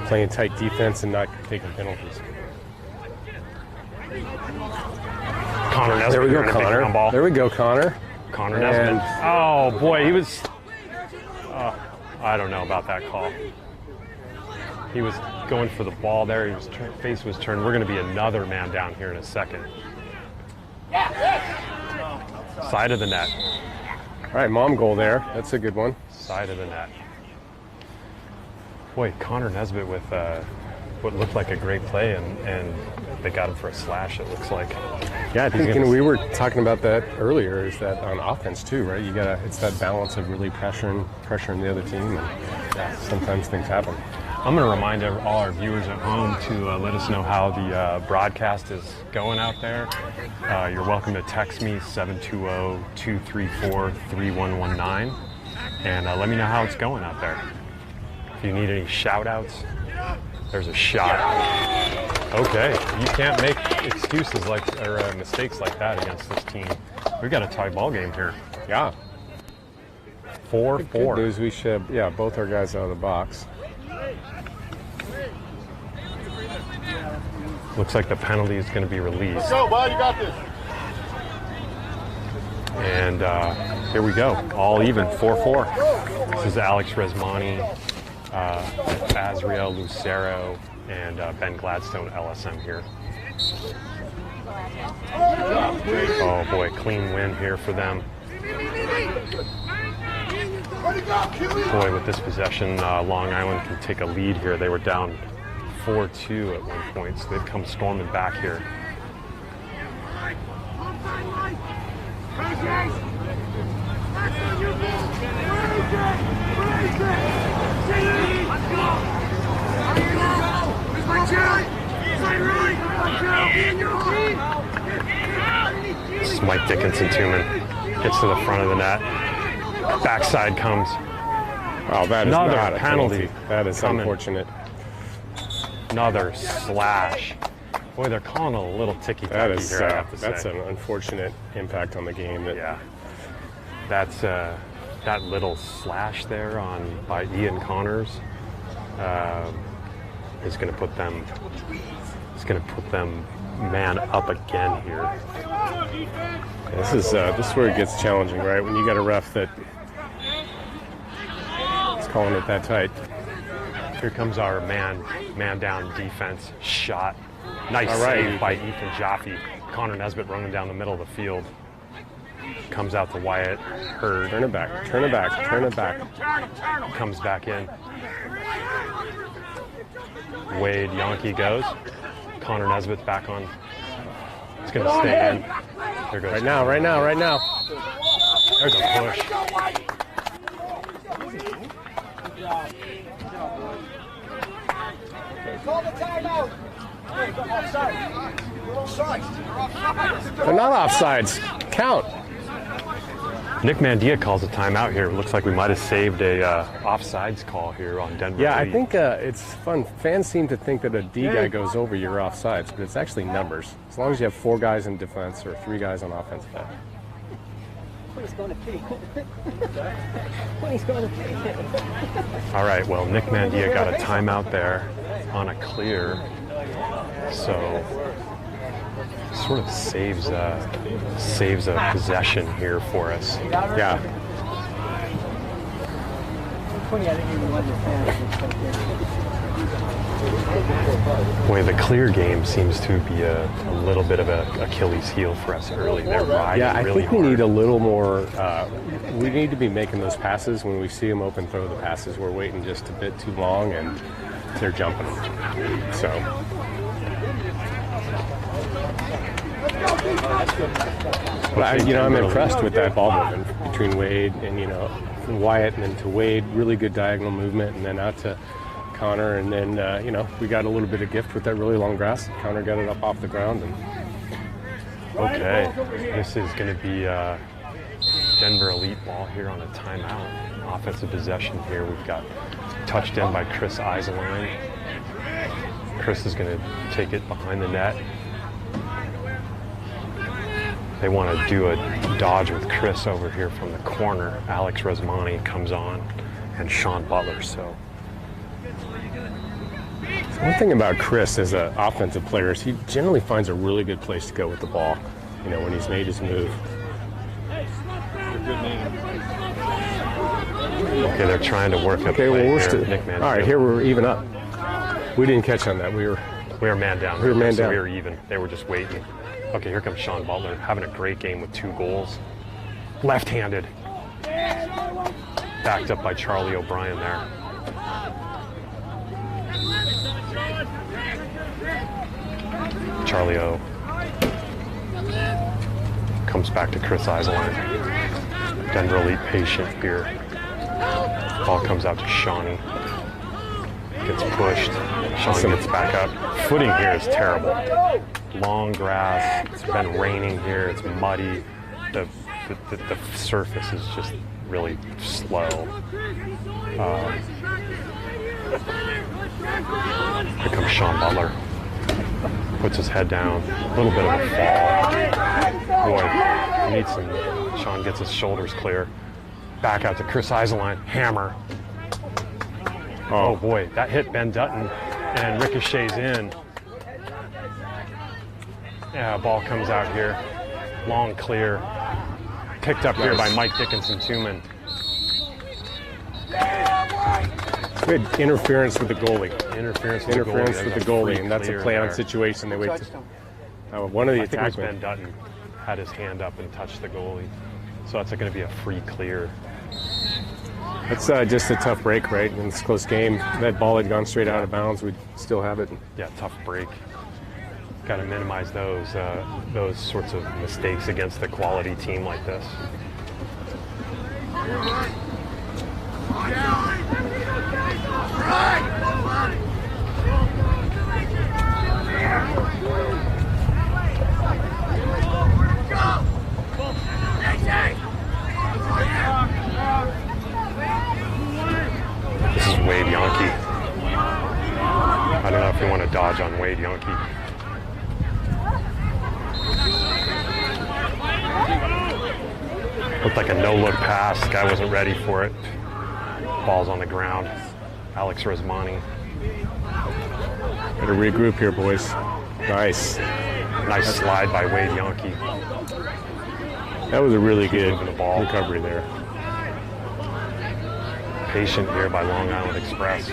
playing tight defense and not taking penalties. Connor Nesbitt. There we go, here in a big Connor. ground ball. There we go, Connor. Connor And- Nesbitt. Oh, boy, he was... I don't know about that call. He was going for the ball there. His face was turned. We're going to be another man down here in a second. Side of the net. All right, mom goal there. That's a good one. Side of the net. Boy, Connor Nesbitt with what looked like a great play, and they got him for a slash, it looks like. Yeah, I think we were talking about that earlier, is that on offense too, right? It's that balance of really pressuring the other team, and sometimes things happen. I'm going to remind all our viewers at home to let us know how the broadcast is going out there. You're welcome to text me, 720-234-3119, and let me know how it's going out there. If you need any shout-outs, there's a shot. Okay, you can't make excuses or mistakes like that against this team. We've got a tie ball game here. Yeah. 4-4. Good news, we should have, both our guys out of the box. Looks like the penalty is going to be released. Go, bud, you got this. And Here we go, all even, 4-4. This is Alex Resmani, Azriel Lucero, and Ben Gladstone, LSM here. Oh boy, clean win here for them. Boy, with this possession, Long Island can take a lead here. They were down 4-2 at one point, so they've come storming back here. This is Mike Dickinson-Tuman. Gets to the front of the net. Backside comes. Oh, that is Another not a penalty. That is coming. unfortunate. Another slash. Boy, they're calling a little ticky-tacky That is here, I have to that's say. an unfortunate impact on the game. Yeah. That's that little slash there by Ian Connors is going to put them. Man up again here. This is where it gets challenging, right? When you got a ref that is calling it that tight. Here comes our man down defense shot. Nice All right. save by Ethan Jaffe. Connor Nesbitt running down the middle of the field. Comes out to Wyatt Hurd. Turn it back. Turn it back. Turn it back. Comes back in. Wade Yonke goes. Connor Nesbitt's back on. It's going to stay in. There goes. Right now. Right now. Right now. There's a push. Call the timeout. They're not offsides. Count. Nick Mandia calls a timeout here. Looks like we might have saved a offsides call here on Denver. Yeah, I Elite. think it's fun. Fans seem to think that a D guy goes over your offsides, but it's actually numbers. As long as you have 4 guys in defense or 3 guys on offense. When he's going to pee. When he's going to pee. All right, well, Nick Mandia got a timeout there on a clear. So sort of saves a possession here for us. Yeah. Boy, the clear game seems to be a little bit of an Achilles heel for us early. They're riding Yeah, I really think we hard. need a little more. We need to be making those passes when we see them open. Throw the passes. We're waiting just a bit too long, and they're jumping. So. But I'm impressed with that ball movement between Wade and from Wyatt, and then to Wade, really good diagonal movement, and then out to Connor, and then we got a little bit of gift with that really long grass. Connor got it up off the ground, and Okay, this is going to be Denver Elite ball here on a timeout. Offensive possession here. We've got touched in by Chris Eiseline. Chris is going to take it behind the net. They want to do a dodge with Chris over here from the corner. Alex Resmani comes on, and Sean Butler. So one thing about Chris as an offensive player is he generally finds a really good place to go with the ball, when he's made his move. okay, they're trying to work up. Okay, well, we're still. Nick All right, here we're even up. We didn't catch on that. We were man down. We were man down. We were even. They were just waiting. Okay, here comes Sean Butler, having a great game with 2 goals. Left-handed. Backed up by Charlie O'Brien there. Charlie O. Comes back to Chris Eiseline. Denver Elite patient here. Ball comes out to Shawnee. Gets pushed. Sean gets back up. Footing here is terrible. Long grass. It's been raining here. It's muddy. The surface is just really slow. Here comes Sean Butler. Puts his head down. A little bit of a fall. Boy, he needs some. Sean gets his shoulders clear. Back out to Chris Eiseline. Hammer. Oh boy, that hit Ben Dutton and ricochets in. Yeah, ball comes out here. Long clear. Picked up here by Mike Dickinson-Tuman. We had interference with the goalie. Interference with the goalie, Free and that's a clear play on there. situation. They wait. One of the I think it was attackmen. Ben Dutton had his hand up and touched the goalie. So that's going to be a free clear. It's just a tough break, right? In this close game, that ball had gone straight out of bounds. We'd still have it. Yeah, tough break. Got to minimize those sorts of mistakes against a quality team like this. This is Wade Yonke. I don't know if you want to dodge on Wade Yonke. Looked like a no-look pass. Guy wasn't ready for it. Ball's on the ground. Alex Resmani. Got to regroup here, boys. Nice. Nice slide by Wade Yonke. That was a really good moving the ball. recovery there. Patient here by Long Island Express.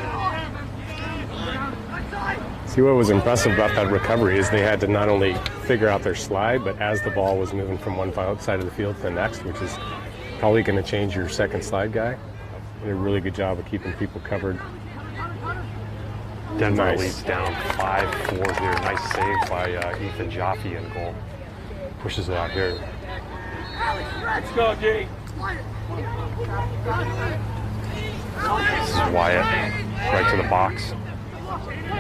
See, what was impressive about that recovery is they had to not only figure out their slide, but as the ball was moving from one side of the field to the next, which is probably going to change your second slide guy. They did a really good job of keeping people covered. Denver Nice. leads down 5-4 here. Nice save by Ethan Jaffe in goal. Pushes it out here. Let's go, G. This is Wyatt. Right to the box.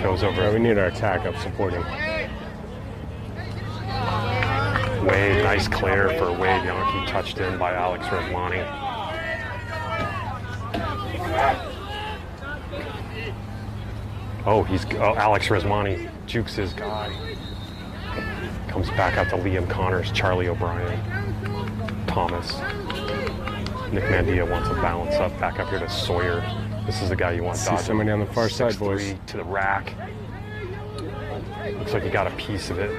Goes over. We need our attack up supporting. Wade, nice clear for Wade Yonke. Touched in by Alex Resmani. Oh, Alex Resmani jukes his guy. Comes back out to Liam Connors, Charlie O'Brien, Thomas. Nick Mandia wants to balance up, back up here to Sawyer. This is the guy you want See dodging. somebody on the far side, 6'3" boys. to the rack. Looks like he got a piece of it.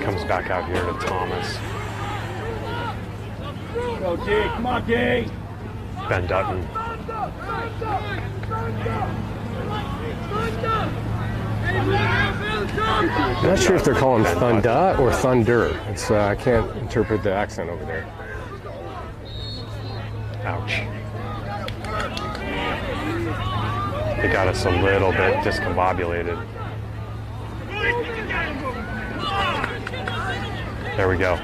Comes back out here to Thomas. Go, G. Come on, G. Ben Dutton. I'm not sure if they're calling Thunda or Thunder. It's I can't interpret the accent over there. Ouch. They got us a little bit discombobulated. There we go.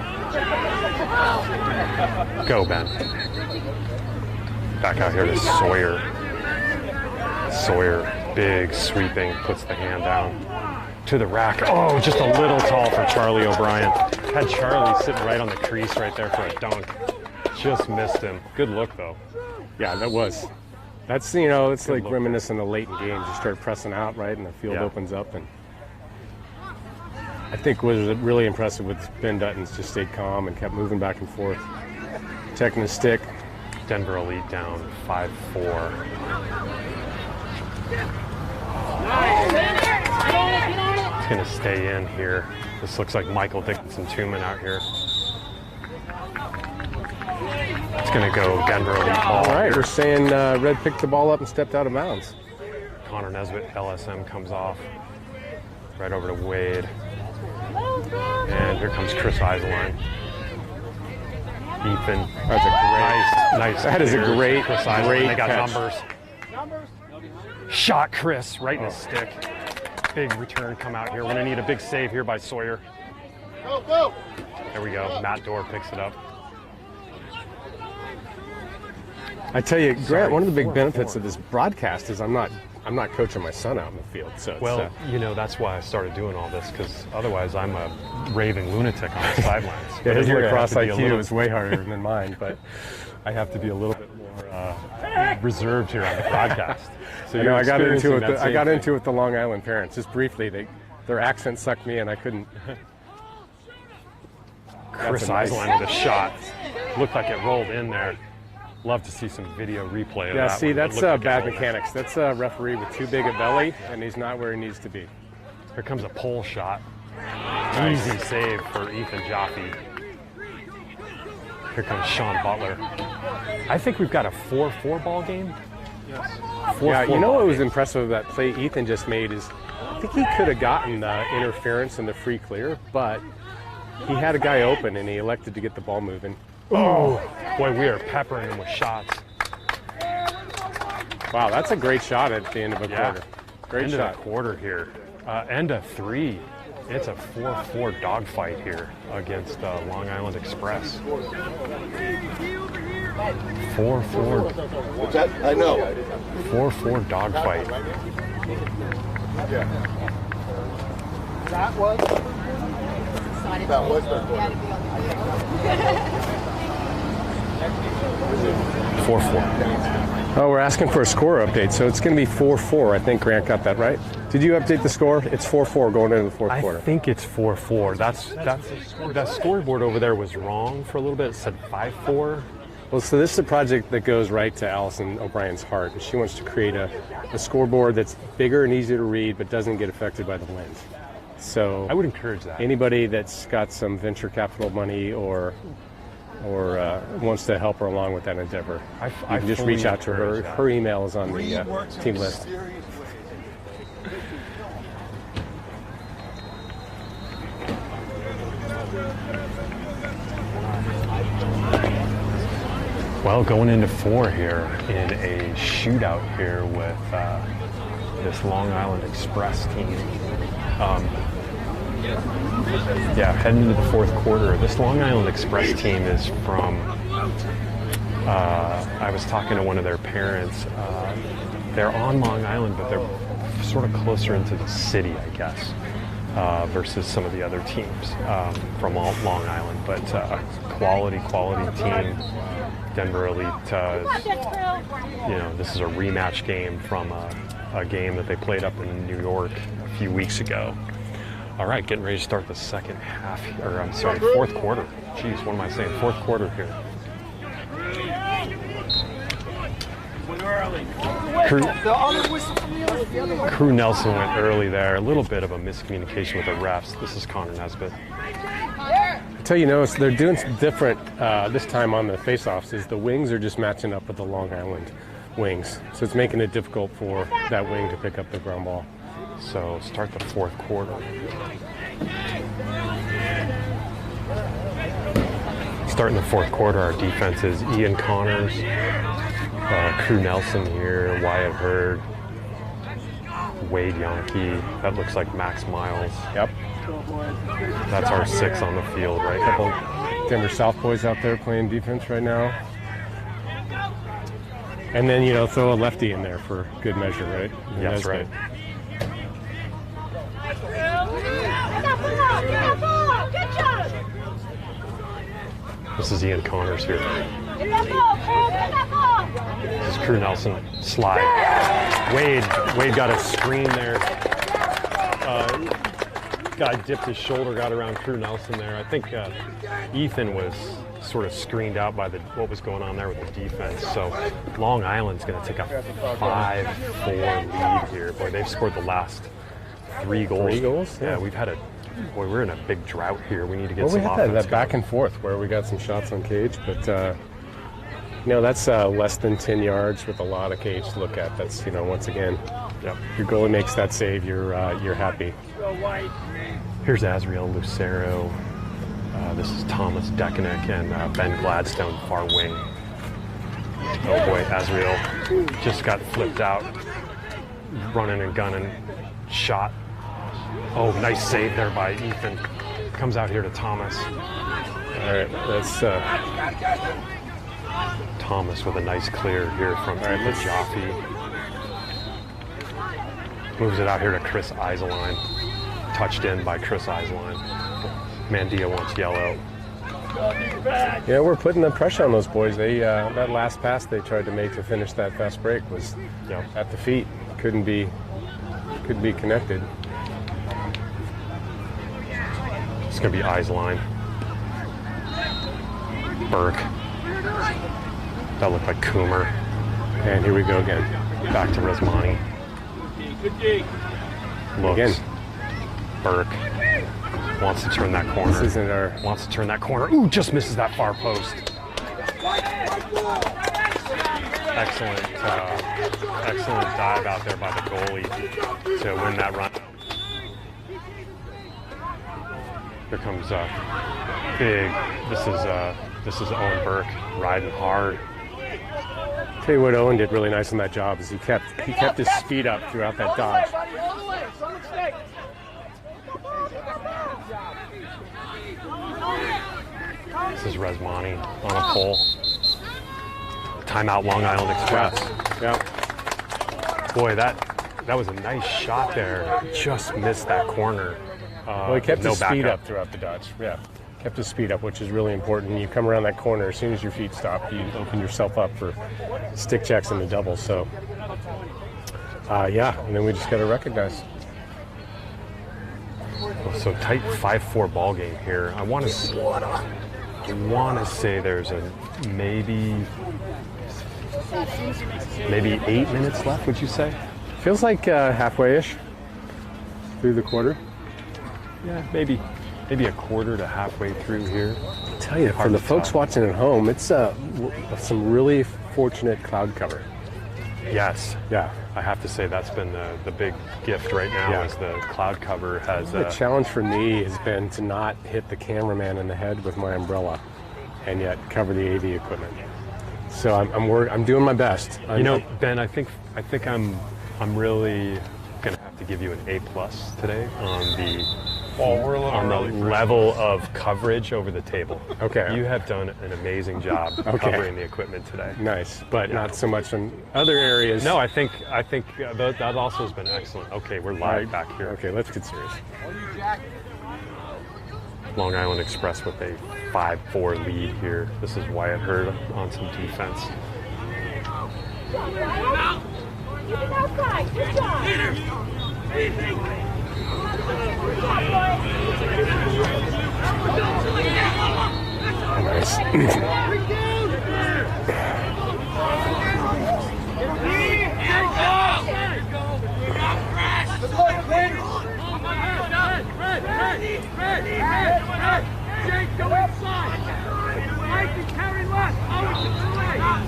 Go, Ben. Back out here to Sawyer. Sawyer, big sweeping, puts the hand down. To the rack. Oh, just a little tall for Charlie O'Brien. Had Charlie sitting right on the crease right there for a dunk. Just missed him. Good look, though. Yeah, that was. That's, you know, it's Good like look. reminiscent of late in games. You start pressing out, right, and the field Yeah. opens up. And I think what was really impressive with Ben Dutton's just stayed calm and kept moving back and forth, checking his stick. Denver Elite down 5-4. It's going to stay in here. This looks like Michael Dickinson-Tuman out here. It's going to go Denver Elite ball. All right, here. we're saying Red picked the ball up and stepped out of bounds. Connor Nesbitt, LSM, comes off. Right over to Wade. And here comes Chris Eiseline. Ethan. That's a Nice. That is a clear. great, Chris Eiseline. great They got catch. numbers. Shot Chris right in his stick. Big return come out here. We're going to need a big save here by Sawyer. Go, go. There we go. Matt Dorr picks it up. I tell you, Grant, Sorry, one of the big 4-4. benefits of this broadcast is I'm not coaching my son out in the field. So it's, Well, you know, that's why I started doing all this, because otherwise I'm a raving lunatic on the sidelines. yeah, his Here I lacrosse have to be a IQ little- is way harder than mine, but I have to be a little bit more. reserved here on the broadcast. So I got into it. that I got same into it with the Long Island parents just briefly. Their accent sucked me, and I couldn't. Chris That's a nice- Eiseline with a shot. Looked like it rolled in there. Love to see some video replay of Yeah, that see, one. It that's looked like it bad rolled in. mechanics. That's a referee with too big a belly, and he's not where he needs to be. Here comes a pole shot. Easy save for Ethan Jaffe. Here comes Sean Butler. I think we've got a 4-4 ball game. Yeah, you know what was impressive with that play Ethan just made is I think he could have gotten the interference and the free clear, but he had a guy open and he elected to get the ball moving. Oh, boy, we are peppering him with shots. Wow, that's a great shot at the end of a quarter. Great end shot. of the quarter here. End of 3. It's a 4-4 dogfight here against Long Island Express. 4-4. What's that? I know. 4-4 dogfight. That was the quarter. 4-4. Oh, we're asking for a score update, so it's going to be 4-4. I think Grant got that right. Did you update the score? It's 4-4 going into the fourth quarter. I think it's 4-4. That scoreboard over there was wrong for a little bit. It said 5-4. Well, so this is a project that goes right to Allison O'Brien's heart. She wants to create a scoreboard that's bigger and easier to read, but doesn't get affected by the wind. So I would encourage that. Anybody that's got some venture capital money or wants to help her along with that endeavor, you can just reach out to her. Her email is on the team list. Well, going into 4 here in a shootout here with this Long Island Express team. Heading into the fourth quarter. This Long Island Express team is from, I was talking to one of their parents. They're on Long Island, but they're sort of closer into the city, I guess, versus some of the other teams from Long Island. But quality team. Denver Elite, this is a rematch game from a game that they played up in New York a few weeks ago. All right, getting ready to start the fourth quarter. Jeez, what am I saying? Fourth quarter here. Crew Nelson went early there. A little bit of a miscommunication with the refs. This is Connor Nesbitt. Tell you, notice they're doing some different this time on the face-offs. Is the wings are just matching up with the Long Island wings, so it's making it difficult for that wing to pick up the ground ball. So start the fourth quarter. Starting the fourth quarter, our defense is Ian Connors, Crew Nelson here, Wyatt Hurd, Wade Yonke. That looks like Max Miles. Yep. That's our 6 on the field, right? Couple Denver South boys out there playing defense right now. And then, throw a lefty in there for good measure, right? Yeah, that's right. This is Ian Connors here. This is Crew Nelson. Slide. Wade got a screen there. Guy dipped his shoulder, got around Crew Nelson there. I think Ethan was sort of screened out by what was going on there with the defense. So Long Island's going to take a 5-4 lead here. Boy, they've scored the last 3 goals. 3 goals? Yeah, we're in a big drought here. We need to get some offense. We had that back and forth where we got some shots on cage, but that's less than 10 yards with a lot of cage to look at. That's once again, your goalie makes that save, you're happy. Here's Azriel Lucero. This is Thomas Dekenek and Ben Gladstone, far wing. Oh boy, Azriel just got flipped out, running and gunning, shot. Oh, nice save there by Ethan. Comes out here to Thomas. All right, that's Thomas with a nice clear here from Jaffe. Moves it out here to Chris Eiseline. Touched in by Chris Eiseline. Mandia wants yellow. Yeah, we're putting the pressure on those boys. They that last pass they tried to make to finish that fast break was at the feet. Couldn't be connected. It's going to be Eiseline. Burke. That looked like Coomer. And here we go again. Back to Resmani. Looks. Again. Burke. Wants to turn that corner. This isn't our... Wants to turn that corner. Ooh, just misses that far post. Excellent dive out there by the goalie to win that run. Here comes big. This is Owen Burke riding hard. Tell you what, Owen did really nice on that job is he kept his speed up throughout that dodge. This is Resmani on a pole. Timeout, Long Island Express. Yeah. Boy, that was a nice shot there. Just missed that corner. Well, he kept no his speed backup. up throughout the dodge. Yeah, kept his speed up, which is really important. You come around that corner, as soon as your feet stop, you open yourself up for stick checks and the doubles. So, yeah, and then we just got to recognize. So tight 5-4 ball game here. I want to say there's a maybe 8 minutes left. Would you say? Feels like halfway-ish through the quarter. Yeah, maybe a quarter to halfway through here. I tell you, for the folks watching at home, it's some really fortunate cloud cover. Yes. Yeah. I have to say that's been the big gift right now. Yeah. Is the cloud cover has. The challenge for me has been to not hit the cameraman in the head with my umbrella, and yet cover the AV equipment. So I'm doing my best. Ben, I think I'm really gonna have to give you an A+ today on the level of coverage over the table. Okay. You have done an amazing job covering the equipment today. Nice, but not so much in other areas. No, I think that also has been excellent. Okay, we're live back here. Okay, let's get serious. Long Island Express with a 5-4 lead here. This is Wyatt Hurd on some defense.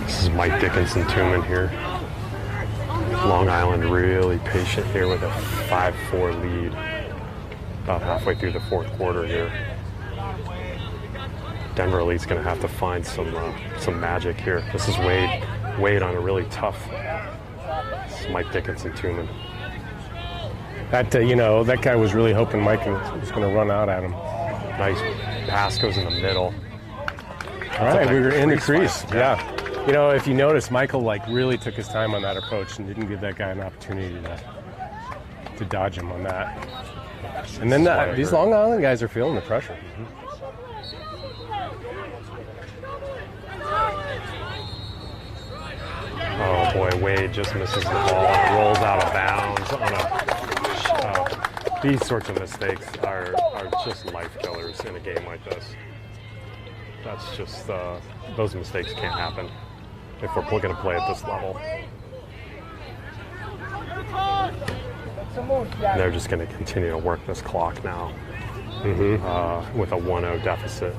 This is Mike Dickinson Tuman here. Long Island really patient here with a 5-4 lead. About halfway through the fourth quarter here. Denver Elite's going to have to find some magic here. This is Wade on a really tough. This is Mike Dickinson Tuman. That guy was really hoping Mike was going to run out at him. Nice pass goes in the middle. All right, we were in the crease. Yeah. If you notice, Michael really took his time on that approach and didn't give that guy an opportunity to dodge him on that. And then these Long Island guys are feeling the pressure. Oh boy, Wade just misses the ball and rolls out of bounds on these sorts of mistakes are just life killers in a game like this. That's just, those mistakes can't happen if we're going to play at this level. They're just going to continue to work this clock now with a 1-0 deficit.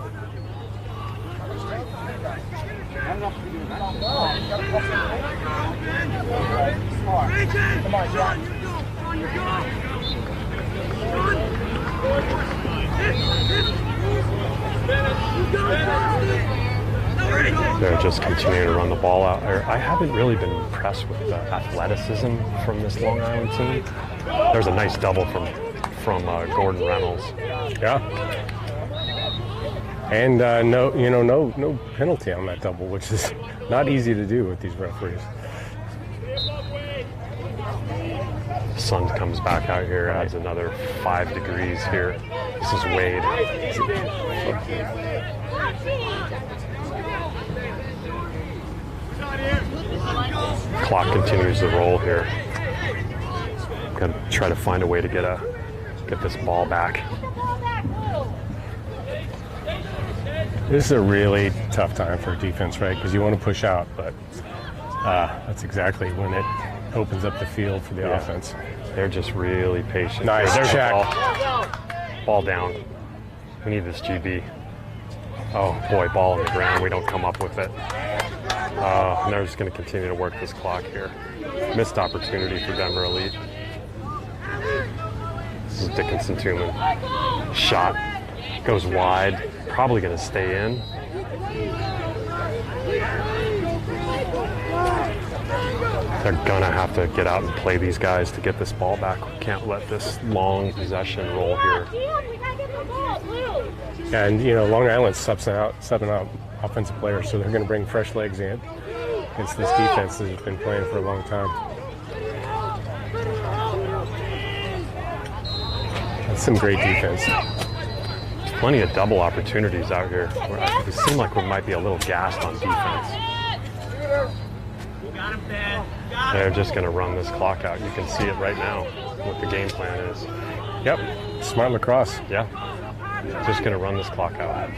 They're just continuing to run the ball out. I haven't really been impressed with the athleticism from this Long Island team. There's a nice double from Gordon Reynolds. Yeah. And no penalty on that double, which is not easy to do with these referees. Sun comes back out here, adds another 5 degrees here. This is Wade. Clock continues to roll here. Got to try to find a way to get this ball back. This is a really tough time for defense, right? Because you want to push out, but that's exactly when it opens up the field for the offense. They're just really patient. Nice check. Ball down. We need this GB. Oh boy, ball on the ground. We don't come up with it. And they're just going to continue to work this clock here. Missed opportunity for Denver Elite. This is Dickinson Tuman. Shot goes wide. Probably going to stay in. They're going to have to get out and play these guys to get this ball back. We can't let this long possession roll here. And, Long Island's subbing out offensive players, so they're going to bring fresh legs in against this defense that has been playing for a long time. That's some great defense. Plenty of double opportunities out here. We seem like we might be a little gassed on defense. They're just going to run this clock out. You can see it right now, what the game plan is. Yep, smart lacrosse. Yeah, just going to run this clock out.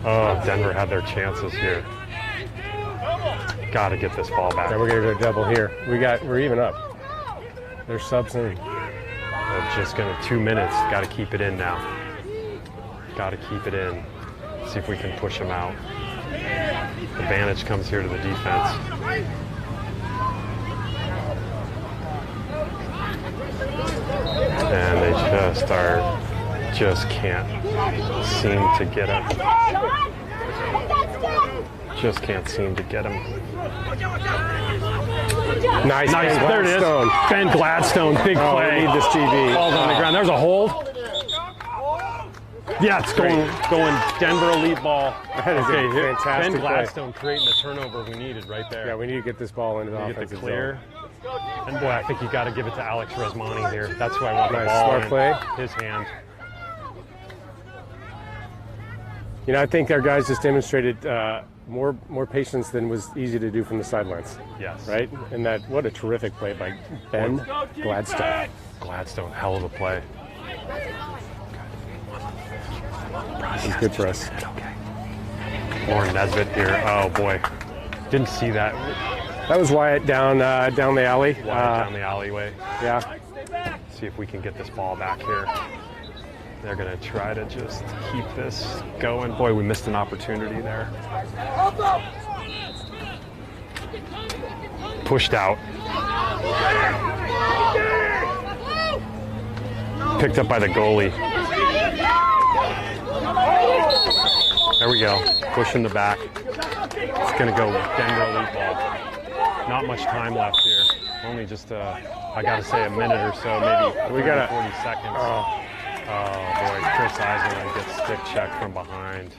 Oh, Denver had their chances here. Got to get this ball back. Now we're going to go double here. We're even up. There's subs in. They're just going to 2 minutes. Got to keep it in now. Got to keep it in. See if we can push them out. Advantage comes here to the defense. And they just can't seem to get him. Just can't seem to get him. Nice. There it is. Ben Gladstone, big play. We need this TV. Ball's on the ground. There's a hold. Yeah, it's going Denver Elite ball. That is a fantastic Ben Gladstone creating the turnover we needed right there. Yeah, we need to get this ball into the Get offensive the clear. zone. And boy, I think you got to give it to Alex Resmani here. That's who I want the Nice, ball smart in play. his hand. I think our guys just demonstrated more patience than was easy to do from the sidelines. Yes. Right? And what a terrific play by Ben Gladstone. Gladstone, hell of a play. He's good for us. Okay. Lauren Nesbitt here. Oh boy, didn't see that. That was Wyatt down the alley. Down the alleyway. Yeah. See if we can get this ball back here. They're going to try to just keep this going. Boy, we missed an opportunity there. Pushed out. Picked up by the goalie. There we go. Pushing the back. It's going to go Denver Elite ball. Not much time left here. Only just, I got to say, a minute or so, maybe 40 seconds. Oh boy, Chris Eisenman gets stick check from behind.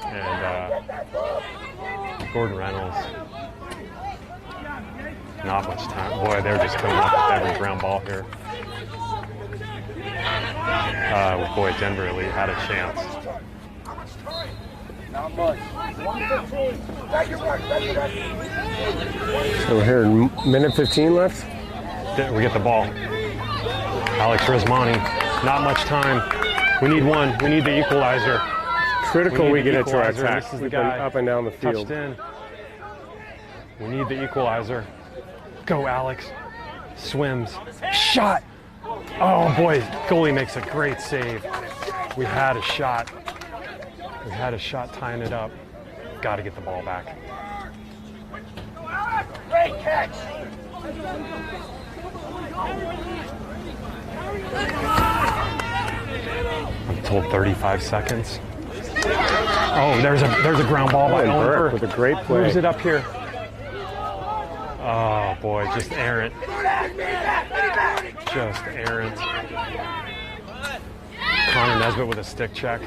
And Gordon Reynolds. Not much time. Boy, they're just coming up with every ground ball here. Boy, Denver Elite had a chance. So we're here, minute 15 left. We get the ball. Alex Resmani, not much time. We need one. We need the equalizer. Critical we get it to our equalizer. attack. This is We've the been guy. up and down the field. Touched in. We need the equalizer. Go, Alex. Swims. Shot. Oh boy, goalie makes a great save. We had a shot. We had a shot tying it up. Got to get the ball back. Great catch. I'm told 35 seconds. Oh, there's a ground ball by Owen Burke with a great play. Moves it up here. Oh boy, just errant. Just errant. Connor Nesbitt with a stick check.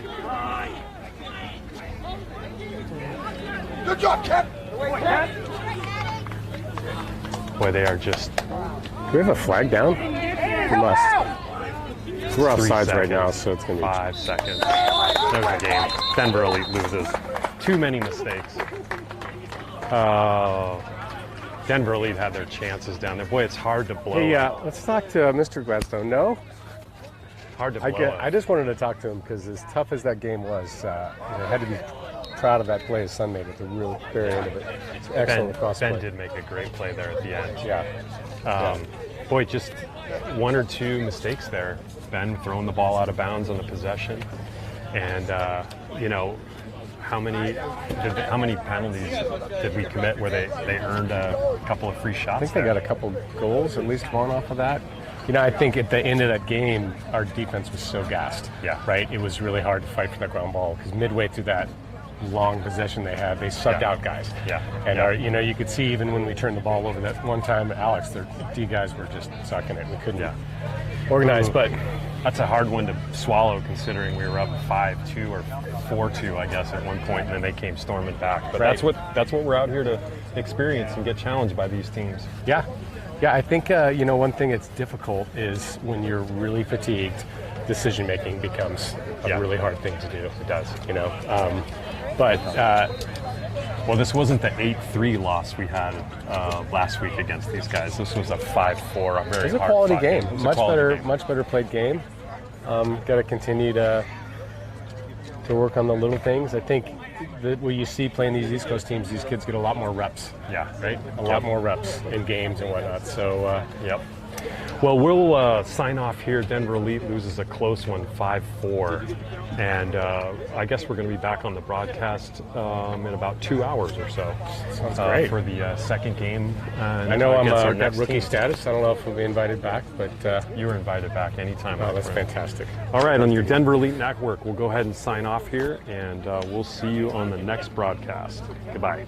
Good job, Cap. Boy, they are just. Do we have a flag down? We must. We're offsides right now, so it's going to be 5 seconds. There's the game. Denver Elite loses. Too many mistakes. Denver Elite had their chances down there. Boy, it's hard to blow. Hey, let's talk to Mr. Gladstone. No? Hard to blow. I just wanted to talk to him because as tough as that game was, I had to be proud of that play his son made at the real very end of it. It's excellent cross play. Ben did make a great play there at the end. Yeah. Boy, just 1 or 2 mistakes there. Ben throwing the ball out of bounds on the possession. And you know, how many penalties did we commit where they earned a couple of free shots? I think they got a couple goals, at least one off of that. You know, I think at the end of that game, our defense was so gassed. Yeah. Right? It was really hard to fight for that ground ball because midway through that long possession they had, they subbed out guys. Yeah. And Yeah. you know, you could see even when we turned the ball over that one time, Alex, their D guys were just sucking it. We couldn't organize, but that's a hard one to swallow considering we were up 5-2 or 4-2, I guess, at one point, and then they came storming back. But Right. that's what we're out here to experience and get challenged by these teams. Yeah, I think you know, one thing that's difficult is when you're really fatigued, decision making becomes a really hard thing to do. It does. You know, but well, this wasn't the 8-3 loss we had last week against these guys. This was a 5-4, a very it was a hard quality fought game. It was a Much quality better, game. much better played game. Got to continue to work on the little things. I think that what you see playing these East Coast teams, these kids get a lot more reps. Yeah. Right? A lot more reps in games and whatnot. So, Yep. Well, we'll sign off here. Denver Elite loses a close one, 5-4. And I guess we're going to be back on the broadcast in about 2 hours or so. Sounds great. For the second game. I know I'm against our got next rookie team. status. I don't know if we'll be invited back, but You were invited back anytime. oh, my that's friend. fantastic. All right, on your Denver Elite Network, we'll go ahead and sign off here, and we'll see you on the next broadcast. Goodbye.